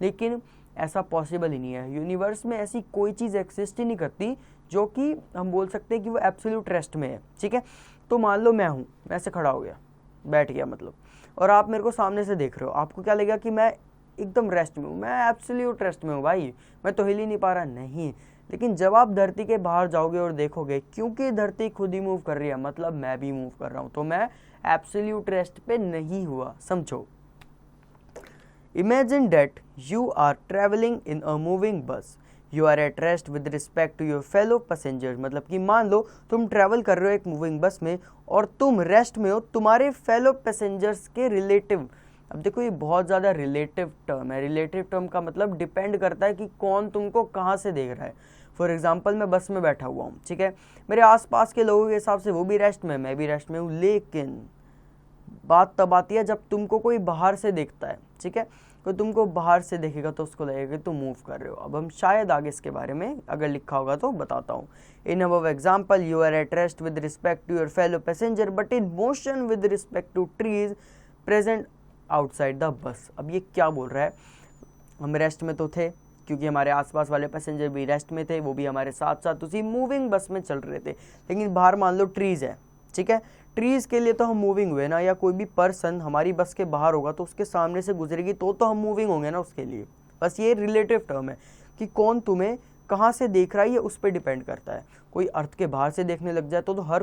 लेकिन ऐसा पॉसिबल ही नहीं है, यूनिवर्स में ऐसी कोई चीज़ एग्जिस्ट ही नहीं करती जो कि हम बोल सकते हैं कि वो एब्सोल्यूट रेस्ट में है, ठीक है? तो मान लो मैं हूँ, मैं ऐसे खड़ा हो गया, बैठ गया मतलब, और आप मेरे को सामने से देख रहे हो, आपको क्या लगेगा कि मैं एकदम रेस्ट में हूँ, मैं एब्सोल्यूट रेस्ट में हूँ भाई, मैं तो हिल ही नहीं पा रहा। नहीं, लेकिन जब आप धरती के बाहर जाओगे और देखोगे, क्योंकि धरती खुद ही मूव कर रही है, मतलब मैं भी मूव कर रहा हूँ, तो मैं एब्सोल्यूट रेस्ट पे नहीं हुआ, समझो। Imagine that you are travelling in a moving bus, you are at rest with respect to your fellow passengers. मतलब कि मान लो तुम ट्रैवल कर रहे हो एक मूविंग बस में और तुम रेस्ट में हो तुम्हारे फेलो पैसेंजर्स के रिलेटिव। अब देखो ये बहुत ज़्यादा रिलेटिव टर्म है। रिलेटिव टर्म का मतलब डिपेंड करता है कि कौन तुमको कहाँ से देख रहा है। फॉर एग्जांपल मैं बस में बैठा हुआ हूँ, ठीक है, मेरे आसपास के लोगों के हिसाब से वो भी रेस्ट में, मैं भी रेस्ट में हूँ, लेकिन बात तब आती है जब तुमको कोई बाहर से देखता है, ठीक है, कोई तुमको बाहर से देखेगा तो उसको लगेगा कि तुम मूव कर रहे हो। अब हम शायद आगे इसके बारे में अगर लिखा होगा तो बताता हूँ। In above example you are at rest with respect to your fellow passenger but in motion with respect to trees present outside the bus. अब ये क्या बोल रहा है? हम रेस्ट में तो थे क्योंकि हमारे आसपास वाले पैसेंजर भी रेस्ट में थे, वो भी हमारे साथ साथ उसी मूविंग बस में चल रहे थे, लेकिन बाहर मान लो ट्रीज़ है, ठीक है, ट्रीज़ के लिए तो हम मूविंग हुए ना, या कोई भी पर्सन हमारी बस के बाहर होगा तो उसके सामने से गुजरेगी तो हम मूविंग होंगे ना उसके लिए। बस ये रिलेटिव टर्म है कि कौन तुम्हें कहाँ से देख रहा है, ये उस पर डिपेंड करता है। कोई अर्थ के बाहर से देखने लग जाए तो हर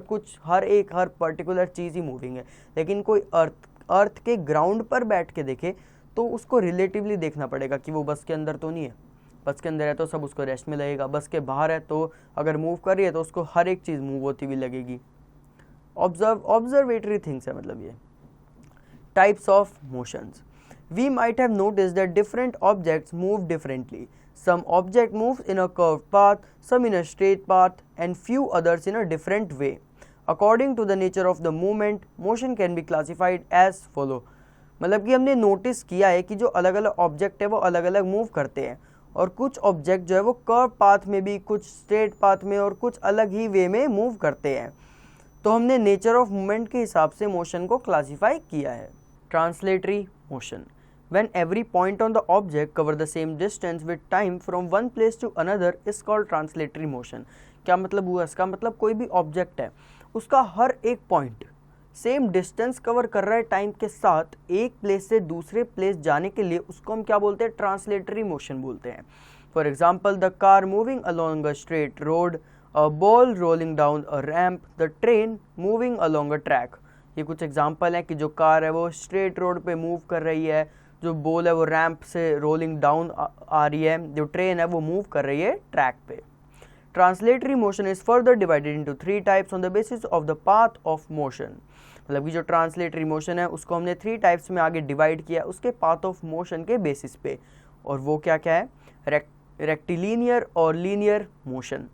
पर्टिकुलर चीज़ ही मूविंग है, लेकिन कोई अर्थ के ग्राउंड पर बैठ के देखे तो उसको रिलेटिवली देखना पड़ेगा कि वो बस के अंदर तो नहीं है। बस के अंदर है तो सब उसको रेस्ट में लगेगा, बस के बाहर है तो अगर मूव कर रही है तो उसको हर एक चीज़ मूव होती हुई लगेगी। ऑब्जर्वेटरी थिंग्स है मतलब ये। Types of motions, we might have noticed that different objects move differently. Some object moves in a curved path, some in a straight path, and few others in a different way. According to the nature of the movement motion can be classified as follow. मतलब कि हमने notice किया है कि जो अलग अलग object है वो अलग अलग मूव करते हैं, और कुछ ऑब्जेक्ट जो है वो कर्व पाथ में भी, कुछ स्ट्रेट पाथ में और कुछ अलग ही वे में मूव करते हैं। तो हमने नेचर ऑफ मूवमेंट के हिसाब से मोशन को क्लासीफाई किया है। Translatory motion, when every point on the object cover the same distance with time from one place to another is called translatory motion। क्या मतलब हुआ इसका? मतलब कोई भी ऑब्जेक्ट है, उसका हर एक पॉइंट सेम डिस्टेंस कवर कर रहा है टाइम के साथ, एक प्लेस से दूसरे प्लेस जाने के लिए उसको हम क्या बोलते हैं? ट्रांसलेटरी मोशन बोलते हैं। For example, the car moving along a straight road, a ball rolling down a ramp, the train moving along a track. ये कुछ एग्जाम्पल है कि जो कार है वो स्ट्रेट रोड पे मूव कर रही है, जो बॉल है वो रैम्प से रोलिंग डाउन आ रही है, जो ट्रेन है वो मूव कर रही है ट्रैक पे। Translatory motion is further divided into 3 types on the basis of the path of motion. मतलब कि जो ट्रांसलेटरी मोशन है उसको हमने 3 टाइप्स में आगे डिवाइड किया उसके पाथ ऑफ मोशन के बेसिस पे, और वो क्या क्या है? रेक्टिलिनियर और linear motion.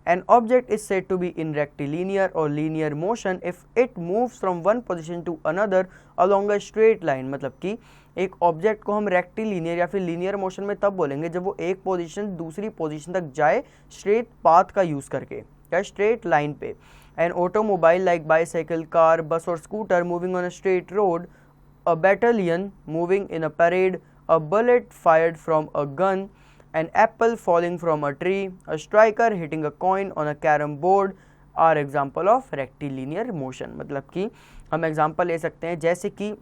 An object is said to be in rectilinear or linear motion if it moves from one position to another along a straight line। मतलब कि एक ऑब्जेक्ट को हम रेक्टिलिनियर या फिर लीनियर मोशन में तब बोलेंगे जब वो एक पोजीशन दूसरी पोजीशन तक जाए स्ट्रेट पाथ का यूज करके या स्ट्रेट लाइन पे। An automobile like bicycle, car, bus or scooter moving on a straight road, a battalion moving in a parade, a bullet fired from a gun, an apple falling from a tree, a striker hitting a coin on a carom board are example of rectilinear motion। मतलब कि हम example ले सकते हैं जैसे कि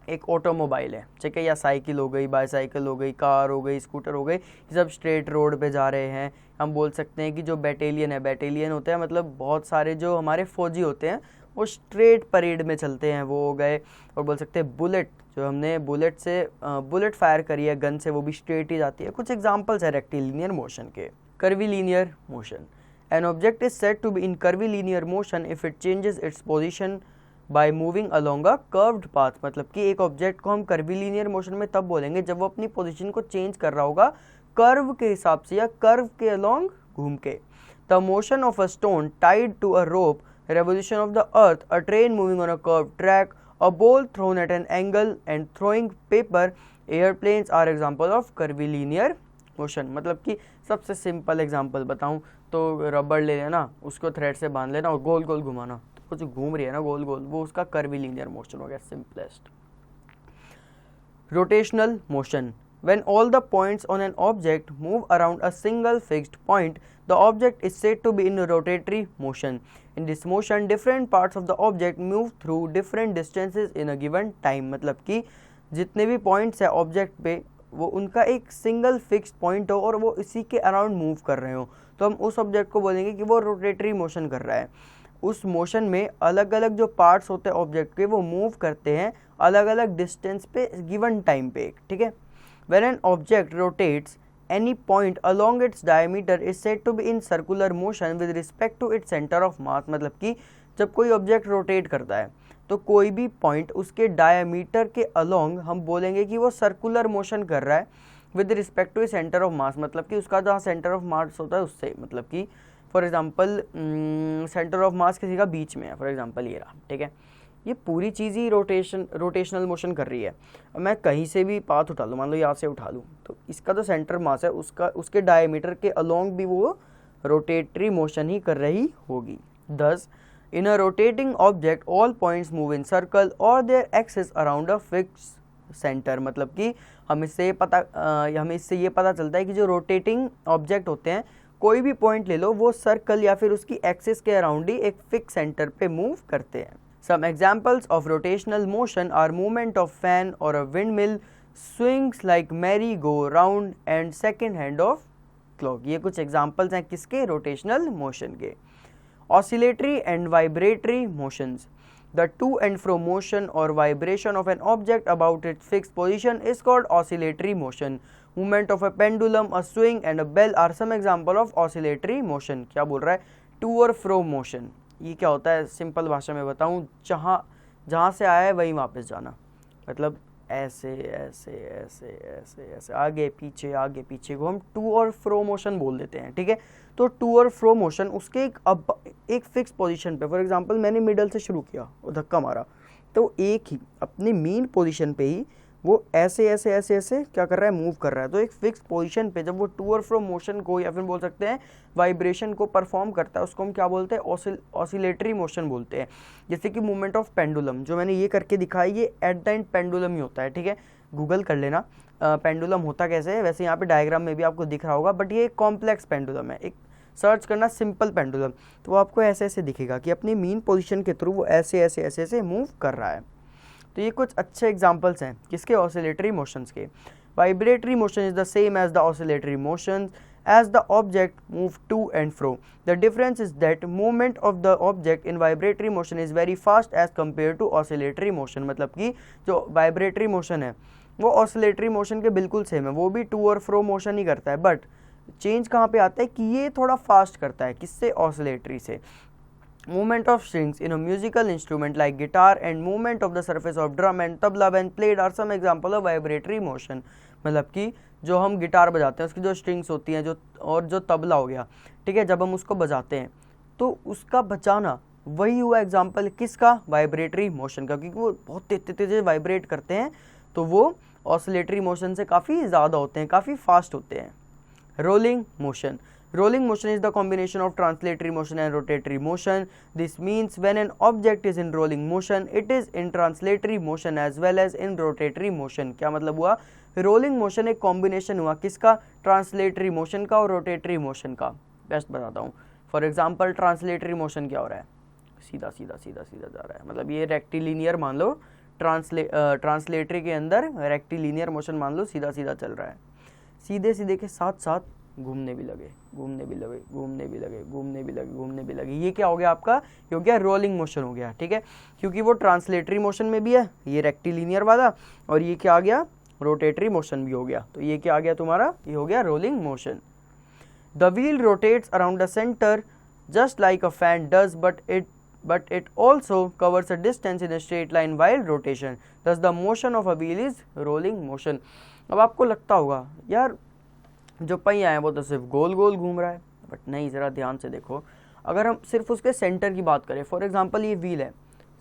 एक automobile है, ठीक है, या साइकिल हो गई, बाईसाइकिल हो गई, कार हो गई, स्कूटर हो गई, ये सब स्ट्रेट रोड पे जा रहे हैं। हम बोल सकते हैं कि जो बैटेलियन है, बैटेलियन होते हैं मतलब बहुत सारे जो हमारे फौजी होते हैं वो स्ट्रेट परेड में चलते हैं, वो हो गए। और बोल सकते हैं बुलेट, जो हमने बुलेट से बुलेट फायर करी है गन से, वो भी स्ट्रेट ही जाती है। कुछ एग्जांपल्स है रेक्टिलिनियर मोशन के। Curvilinear motion, an object is said to be in curvilinear motion if it changes its position by moving along a curved path. मतलब कि एक ऑब्जेक्ट को हम कर्वीलिनियर मोशन में तब बोलेंगे जब वो अपनी पोजीशन को चेंज कर रहा होगा कर्व के हिसाब से या कर्व के अलोंग घूम के। The motion of a stone tied to a rope, revolution of the earth, a train moving on a curved track, a ball thrown at an angle and throwing paper, airplanes are example of curvilinear motion। मतलब कि सबसे simple example बताऊं तो रबड़ ले लेना, उसको thread से बांध लेना और गोल गोल घुमाना, तो कुछ घूम रही है ना गोल गोल, वो उसका कर्वीलिनियर मोशन हो गया, simplest. Rotational motion, when all the points on an object move around a single fixed point, the object is said to be in rotatory motion। In this motion, different parts of the object move through different distances in a given time। मतलब कि जितने भी points है object पे वो उनका एक single fixed point हो और वो इसी के around move कर रहे हो, तो हम उस object को बोलेंगे कि वो rotatory motion कर रहा है। उस मोशन में अलग अलग जो पार्ट्स होते हैं ऑब्जेक्ट के वो मूव करते हैं अलग अलग डिस्टेंस पे गिवन टाइम पे, ठीक है। When an object rotates, any point along its diameter is said to be in circular motion with respect to its center of mass। मतलब कि जब कोई ऑब्जेक्ट रोटेट करता है तो कोई भी पॉइंट उसके डायमीटर के अलोंग हम बोलेंगे कि वो सर्कुलर मोशन कर रहा है with respect to centre of mass. मतलब कि उसका जहाँ सेंटर ऑफ मास होता है उससे, मतलब कि फॉर एग्जांपल सेंटर ऑफ मास किसी का बीच में है, फॉर एग्जांपल ये रहा, ठीक है। ये पूरी चीज़ ही रोटेशनल मोशन कर रही है। मैं कहीं से भी पाथ उठा लूँ, मान लो यहाँ से उठा लूँ, तो इसका जो सेंटर मास है उसके डायमीटर के अलोंग भी वो रोटेटरी मोशन ही कर रही होगी। Thus in a rotating object all points move in circle और their axis around a fix center. मतलब कि हमें इससे ये पता चलता है कि जो रोटेटिंग ऑब्जेक्ट होते हैं कोई भी पॉइंट ले लो वो सर्कल या फिर उसकी एक्सिस के अराउंड ही एक फिक्स सेंटर पे मूव करते हैं। Some examples of rotational motion are movement of fan or a windmill, swings like merry-go-round and second hand of clock। ये कुछ examples हैं किसके? rotational motion के। Oscillatory and vibratory motions, the to and fro motion or vibration of an object about its fixed position is called oscillatory motion। Movement of a pendulum, a swing and a bell are some example of oscillatory motion। क्या बोल रहा है? to or fro motion। ये क्या होता है? Simple भाषा में बताऊं, जहाँ से आया है वहीं वापस जाना, मतलब ऐसे ऐसे ऐसे ऐसे ऐसे आगे पीछे को हम टू और फ्रो मोशन बोल देते हैं, ठीक है। तो टू और फ्रो मोशन उसके एक एक फिक्स पोजीशन पे, फॉर एग्जांपल मैंने मिडल से शुरू किया और धक्का मारा, तो एक ही अपनी मीन पोजीशन पे ही वो ऐसे ऐसे ऐसे ऐसे क्या कर रहा है, मूव कर रहा है। तो एक फिक्स पोजीशन पे जब वो टू और फ्रो मोशन को या फिर बोल सकते हैं वाइब्रेशन को परफॉर्म करता है, उसको हम क्या बोलते हैं, ऑसिलेटरी मोशन बोलते हैं। जैसे कि मूवमेंट ऑफ पेंडुलम जो मैंने ये करके दिखाया, ये एट द एंड पेंडुलम ही होता है, ठीक है, गूगल कर लेना पेंडुलम होता कैसे है। वैसे यहाँ पे डायग्राम में भी आपको दिख रहा होगा, बट ये एक कॉम्प्लेक्स पेंडुलम है। एक सर्च करना सिंपल पेंडुलम, तो वो आपको ऐसे ऐसे दिखेगा कि अपनी मीन पोजीशन के थ्रू वो ऐसे ऐसे ऐसे ऐसे मूव कर रहा है। तो ये कुछ अच्छे एग्जांपल्स हैं किसके, ऑसिलेटरी मोशंस के। Vibratory motion is the same as the oscillatory motion as the object move to and fro. The difference is that movement of the object in vibratory motion is very fast as compared to oscillatory motion. मतलब कि जो vibratory motion है वो oscillatory motion के बिल्कुल same है, वो भी टू और फ्रो मोशन ही करता है, बट चेंज कहाँ पे आता है कि ये थोड़ा फास्ट करता है, किससे, ऑसिलेटरी से। Movement of strings in a musical instrument like guitar and movement of the surface of drum and tabla when played are some example of vibratory motion. मतलब कि जो हम गिटार बजाते हैं उसकी जो स्ट्रिंग्स होती हैं, जो और जो तबला हो गया, ठीक है, जब हम उसको बजाते हैं तो उसका बजाना वही हुआ एग्जाम्पल किसका, वाइब्रेटरी मोशन का, क्योंकि वो बहुत तेज तेज वाइब्रेट करते हैं, तो वो ऑसिलेटरी मोशन से काफ़ी ज़्यादा होते हैं, काफ़ी फास्ट होते हैं। Rolling motion. Rolling motion is the combination of translatory motion and rotatory motion. This means when an object is in rolling motion, it is in translatory motion as well as in rotatory motion. क्या मतलब हुआ, rolling motion एक combination हुआ किसका, translatory motion का और rotatory motion का। Best बताता हूँ, फॉर एग्जांपल ट्रांसलेटरी मोशन क्या हो रहा है, सीधा सीधा सीधा सीधा जा रहा है, मतलब ये रेक्टिलिनियर मान लो, ट्रांसलेटरी के अंदर रेक्टिलिनियर मोशन मान लो, सीधा सीधा चल रहा है, सीधे सीधे के साथ साथ घूमने भी लगे, घूमने भी लगे, घूमने भी लगे, घूमने भी लगे, घूमने भी लगे, ये क्या हो गया आपका, ये हो गया रोलिंग मोशन हो गया, ठीक है, क्योंकि वो ट्रांसलेटरी मोशन में भी है, ये रेक्टिलिनियर वाला, और ये क्या आ गया, रोटेटरी मोशन भी हो गया, तो ये क्या आ गया तुम्हारा, ये हो गया rolling motion. The wheel rotates around the centre just like a fan does, but it also covers a distance in a straight line while rotation. Thus the motion of a wheel is rolling motion. अब आपको लगता होगा यार जो पहिया है वो तो सिर्फ गोल गोल घूम रहा है, बट नहीं, ज़रा ध्यान से देखो, अगर हम सिर्फ उसके सेंटर की बात करें, फॉर एग्जांपल ये व्हील है,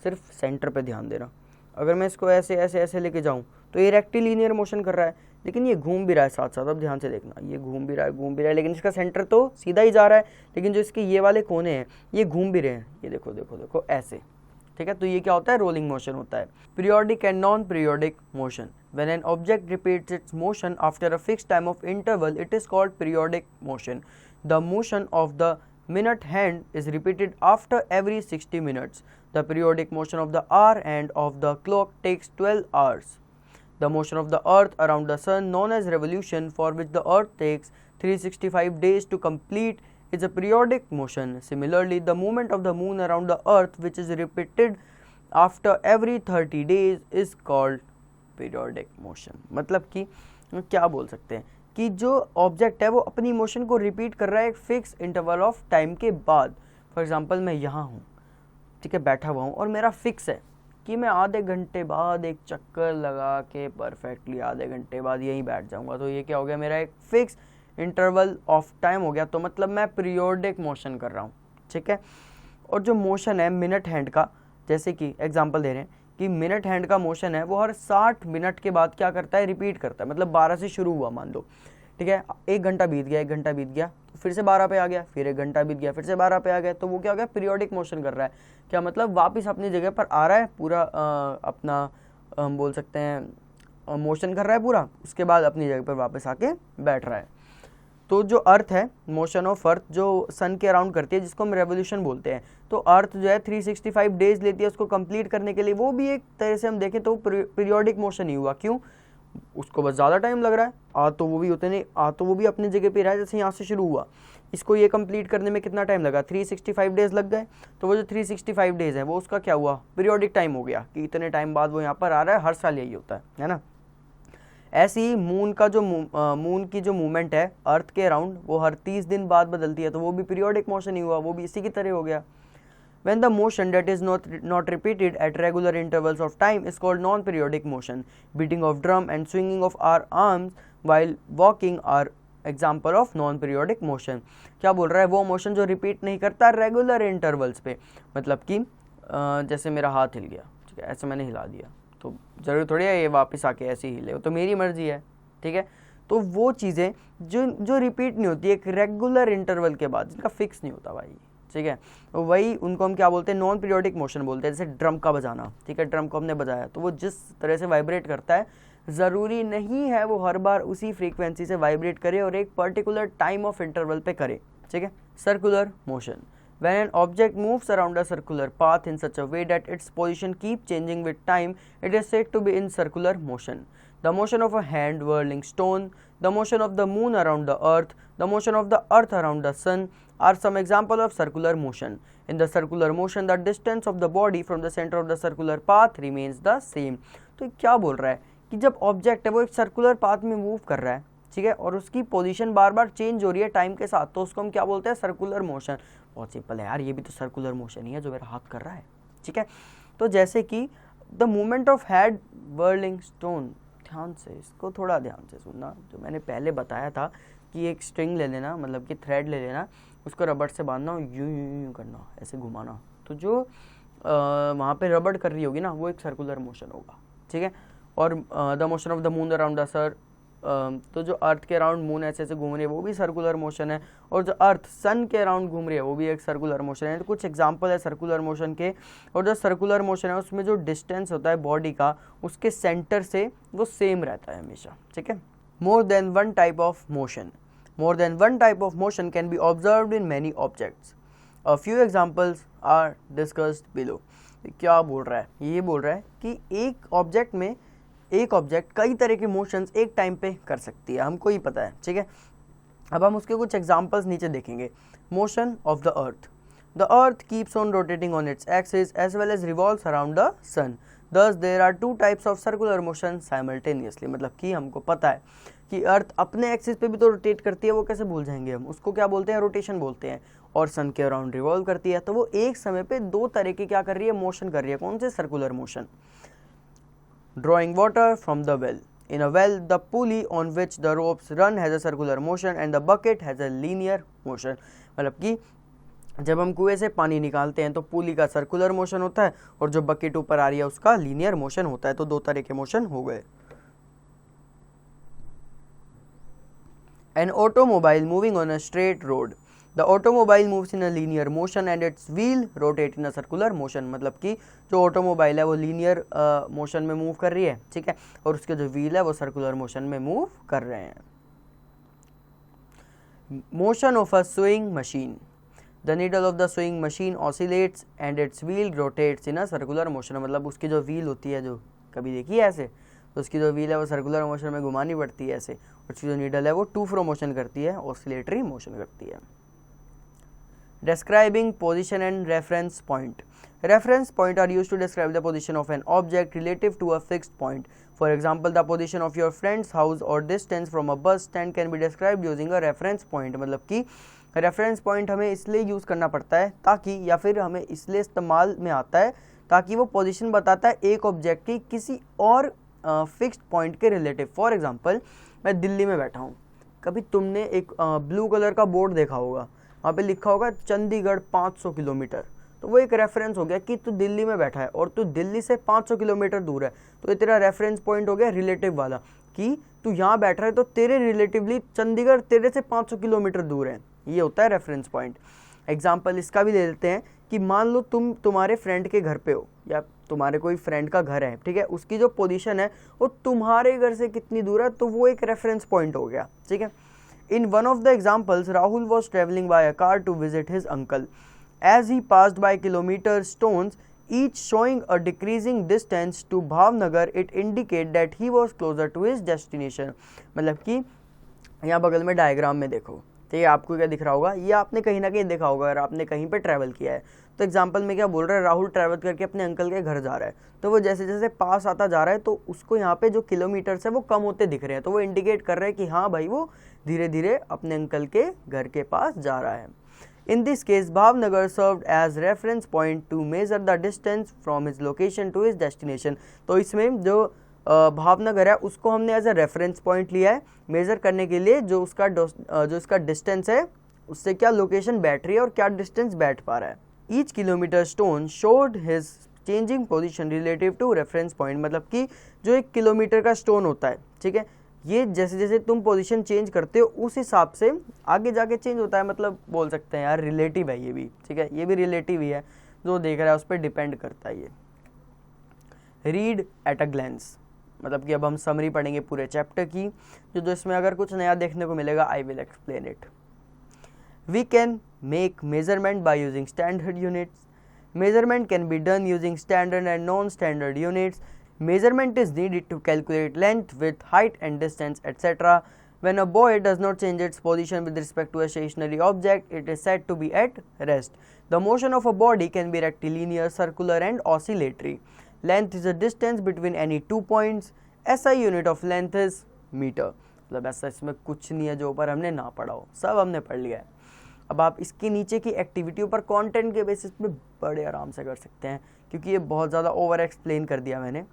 सिर्फ सेंटर पे ध्यान देना, अगर मैं इसको ऐसे ऐसे ऐसे लेके जाऊँ तो ये रेक्टिलिनियर मोशन कर रहा है, लेकिन ये घूम भी रहा है साथ साथ, अब ध्यान से देखना, ये घूम भी रहा है, लेकिन इसका सेंटर तो सीधा ही जा रहा है, लेकिन जो इसके ये वाले कोने हैं ये घूम भी रहे हैं, ये देखो देखो देखो ऐसे, ठीक है, तो ये क्या होता है, रोलिंग मोशन होता है। Periodic and non periodic motion. When an object repeats its motion after a fixed time of interval, it is called periodic motion. The motion of the minute hand is repeated after every 60 minutes. The periodic motion of the hour hand of the clock takes 12 hours. The motion of the earth around the sun, known as revolution, for which the earth takes 365 days to complete, is a periodic motion. Similarly, the movement of the moon around the earth, which is repeated after every 30 days, is called periodic motion. मतलब कि क्या बोल सकते हैं कि जो object है वो अपनी मोशन को रिपीट कर रहा है एक फिक्स इंटरवल ऑफ टाइम के बाद। फॉर एग्जांपल मैं यहाँ हूँ, ठीक है, बैठा हुआ हूँ, और मेरा फिक्स है कि मैं आधे घंटे बाद एक चक्कर लगा के परफेक्टली आधे घंटे बाद यहीं बैठ जाऊँगा, तो ये क्या हो गया, मेरा एक फिक्स इंटरवल ऑफ टाइम हो गया, तो मतलब मैं पीरियोडिक मोशन कर रहा हूँ, ठीक है। और जो मोशन है मिनट हैंड का, जैसे कि एग्जांपल दे रहे हैं कि मिनट हैंड का मोशन है वो हर 60 मिनट के बाद क्या करता है, रिपीट करता है, मतलब 12 से शुरू हुआ मान लो, ठीक है, 1 घंटा बीत गया, 1 घंटा बीत गया, तो फिर से 12 पे आ गया, फिर 1 घंटा बीत गया, फिर से 12 पे आ गया, तो वो क्या हो गया, पीरियोडिक मोशन कर रहा है। क्या मतलब, वापस अपनी जगह पर आ रहा है पूरा, अपना हम बोल सकते हैं मोशन कर रहा है पूरा, उसके बाद अपनी जगह पर वापस आके बैठ रहा है। तो जो अर्थ है, मोशन ऑफ अर्थ जो सन के अराउंड करती है, जिसको हम रेवोल्यूशन बोलते हैं, तो अर्थ जो है 365 डेज लेती है उसको कंप्लीट करने के लिए, वो भी एक तरह से हम देखें तो पीरियोडिक मोशन ही हुआ। क्यों, उसको बस ज़्यादा टाइम लग रहा है, तो वो भी होते नहीं, तो वो भी अपनी जगह पे रहा है, जैसे यहाँ से शुरू हुआ, इसको ये कंप्लीट करने में कितना टाइम लगा, 365 डेज लग गए, तो वो जो 365 डेज है वो उसका क्या हुआ, पीरियोडिक टाइम हो गया कि इतने टाइम बाद वो यहाँ पर आ रहा है, हर साल यही होता है ना। ऐसे ही मून का जो मून की जो मूवमेंट है अर्थ के अराउंड, वो हर 30 दिन बाद बदलती है, तो वो भी पीरियोडिक मोशन ही हुआ, वो भी इसी की तरह हो गया। When the motion that is not repeated at regular intervals of time is called non-periodic motion. Beating of drum and swinging of our arms while walking are example of non periodic motion. क्या बोल रहा है, वो motion जो repeat नहीं करता regular intervals पे, मतलब कि जैसे मेरा हाथ हिल गया, ठीक है, ऐसे मैंने हिला दिया, तो ज़रूरी थोड़ी है ये वापस आके ऐसे ही हिले, वो तो मेरी मर्जी है, ठीक है। तो वो चीज़ें जो रिपीट नहीं होती एक रेगुलर इंटरवल के बाद, जिनका फिक्स नहीं होता भाई, ठीक है, तो वही उनको हम क्या बोलते हैं, नॉन पीरियोडिक मोशन बोलते हैं। जैसे ड्रम का बजाना, ठीक है, ड्रम को हमने बजाया तो वो जिस तरह से वाइब्रेट करता है ज़रूरी नहीं है वो हर बार उसी फ्रीक्वेंसी से वाइब्रेट करे और एक पर्टिकुलर टाइम ऑफ इंटरवल पे करे, ठीक है। Circular motion, when an object moves around a circular path in such a way that its position keep changing with time, it is said to be in circular motion. The motion of a hand whirling stone, the motion of the moon around the earth, the motion of the earth around the sun are some example of circular motion. In the circular motion, the distance of the body from the center of the circular path remains the same. तो क्या बोल रहा है कि जब object है वो एक सर्कुलर पाथ में मूव कर रहा है, ठीक है, और उसकी पोजीशन बार बार चेंज हो रही है टाइम के साथ, तो उसको हम क्या बोलते हैं, सर्कुलर मोशन। बहुत सिंपल है यार, ये भी तो सर्कुलर मोशन ही है जो मेरा हाथ कर रहा है, ठीक है। तो जैसे कि the movement of head whirling stone, ध्यान से इसको थोड़ा ध्यान से सुनना, जो मैंने पहले बताया था कि एक स्ट्रिंग ले लेना, मतलब कि थ्रेड ले लेना, उसको रबड़ से बांधना, यूं यूं यूं करना, ऐसे घुमाना, तो जो वहाँ पे रबड़ कर रही होगी ना वो एक सर्कुलर मोशन होगा, ठीक है। और the motion of the moon around the sir, तो जो अर्थ के अराउंड मून ऐसे ऐसे घूम रही है वो भी सर्कुलर मोशन है, और जो अर्थ सन के अराउंड घूम रही है वो भी एक सर्कुलर मोशन है। तो कुछ एग्जांपल है सर्कुलर मोशन के, और जो सर्कुलर मोशन है उसमें जो डिस्टेंस होता है बॉडी का उसके सेंटर से वो सेम रहता है हमेशा, ठीक है। More than one type of motion, more than one type of motion can be observed in many objects. A few examples are discussed below. क्या बोल रहा है, ये बोल रहा है कि एक ऑब्जेक्ट में एक ऑब्जेक्ट कई तरह के मोशंस एक टाइम पे कर सकती है, हमको ही पता है, ठीक है। अब हम उसके कुछ एग्जांपल्स नीचे देखेंगे। Motion of the earth keeps on rotating on its axis as well as revolves around the sun, thus there are two types of circular motion simultaneously. मतलब कि हमको पता है कि अर्थ अपने एक्सिस पे भी तो रोटेट करती है, वो कैसे भूल जाएंगे हम, उसको क्या बोलते हैं, रोटेशन बोलते हैं, और सन के अराउंड रिवॉल्व करती है, तो वो एक समय पे दो तरह की क्या कर रही है, मोशन कर रही है। कौन से, circular motion. Drawing water from the well. In a well, the pulley on which the ropes run has a circular motion and the bucket has a linear motion. मतलब कि जब हम कुएं से पानी निकालते हैं तो पुली का सर्कुलर मोशन होता है और जो बकेट ऊपर आ रही है उसका लीनियर मोशन होता है, तो दो तरह के मोशन हो गए। An automobile moving on a straight road. The automobile moves in a linear motion and its wheel rotate in a circular motion. मतलब कि जो ऑटोमोबाइल है वो लीनियर मोशन में मूव कर रही है, ठीक है, और उसके जो व्हील है वो सर्कुलर मोशन में मूव कर रहे हैं। Motion of a swing machine. The needle of the swing machine oscillates and it's wheel rotates in a circular motion. मतलब उसकी जो व्हील होती है, जो कभी देखी है ऐसे, तो उसकी जो व्हील है वो सर्कुलर मोशन में घुमानी पड़ती है ऐसे, और उसकी जो नीडल है वो टू फ्रो मोशन करती है, ऑसिलेटरी मोशन करती है। Describing position and reference point. Reference point are used to describe the position of an object relative to a fixed point. For example, the position of your friend's house or distance from a bus stand can be described using a reference point. मतलब कि reference point हमें इसलिए use करना पड़ता है ताकि, या फिर हमें इसलिए इस्तेमाल में आता है ताकि वो पोजीशन बताता है एक ऑब्जेक्ट की किसी और फिक्स्ड पॉइंट के रिलेटिव। फॉर एग्जांपल, मैं दिल्ली में बैठा हूँ, कभी तुमने एक ब्लू कलर का बोर्ड देखा होगा, वहाँ पे लिखा होगा चंडीगढ़ 500 किलोमीटर, तो वो एक रेफरेंस हो गया कि तू दिल्ली में बैठा है और तू दिल्ली से 500 किलोमीटर दूर है, तो ये तेरा रेफरेंस पॉइंट हो गया रिलेटिव वाला, कि तू यहाँ बैठ रहा है तो तेरे रिलेटिवली चंडीगढ़ तेरे से 500 किलोमीटर दूर है, ये होता है रेफरेंस पॉइंट। एग्जाम्पल इसका भी ले लेते हैं कि मान लो तुम तुम्हारे फ्रेंड के घर पे हो, या तुम्हारे कोई फ्रेंड का घर है, ठीक है, उसकी जो पोजीशन है वो तुम्हारे घर से कितनी दूर है, तो वो एक रेफरेंस पॉइंट हो गया, ठीक है। In one of the examples, Rahul was traveling by a car to visit his uncle. As he passed by kilometer stones, each showing a decreasing distance to Bhavnagar, it indicated that he was closer to his destination. मतलब कि यहाँ बगल में diagram में देखो, तो ये आपको क्या दिख रहा होगा, ये आपने कहीं ना कहीं देखा होगा अगर आपने कहीं पे ट्रैवल किया है। तो एग्जाम्पल में क्या बोल रहा है, राहुल ट्रैवल करके अपने अंकल के घर जा रहा है, तो वो जैसे जैसे पास आता जा रहा है तो उसको यहाँ पे जो किलोमीटर्स है वो कम होते दिख रहे हैं, तो वो इंडिकेट कर रहे हैं कि हाँ भाई वो धीरे धीरे अपने अंकल के घर के पास जा रहा है। In this case, Bhavnagar served as reference point to measure the distance from his location to his destination. तो इसमें जो भावनगर है उसको हमने एज ए रेफरेंस पॉइंट लिया है मेज़र करने के लिए, जो इसका डिस्टेंस है उससे क्या लोकेशन बैठ रही है और क्या डिस्टेंस बैठ पा रहा है। Each kilometre stone showed his changing position relative to reference point, मतलब कि जो 1 किलोमीटर का स्टोन होता है, ठीक है, ये जैसे जैसे तुम पोजीशन चेंज करते हो उस हिसाब से आगे जाके चेंज होता है, मतलब बोल सकते हैं यार रिलेटिव है ये भी, ठीक है, ये भी रिलेटिव ही है, जो देख रहा है उस पर डिपेंड करता है ये। रीड एट अ ग्लैंस, मतलब कि अब हम समरी पढ़ेंगे पूरे चैप्टर की, जो इसमें अगर कुछ नया देखने को मिलेगा I will explain it. We can make measurement by using standard units. Measurement can be done using standard and non-standard units. Measurement is needed to calculate length, width, height and distance, etc. When a boy does not change its position with respect to a stationary object, it is said to be at rest. The motion of a body can be rectilinear, circular and oscillatory. Length is the distance between any 2 points. SI unit of length is meter. मतलब ऐसा इसमें कुछ नहीं है जो ऊपर हमने ना पढ़ा हो, सब हमने पढ़ लिया है। अब आप इसके नीचे की एक्टिविटियों पर कंटेंट के बेसिस पे बड़े आराम से कर सकते हैं, क्योंकि ये बहुत ज़्यादा ओवर एक्सप्लेन कर दिया मैंने।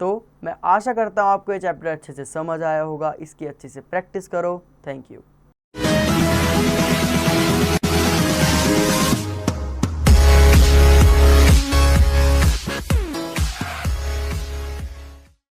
तो मैं आशा करता हूँ आपको ये चैप्टर अच्छे से समझ आया होगा, इसकी अच्छे से प्रैक्टिस करो। Thank you.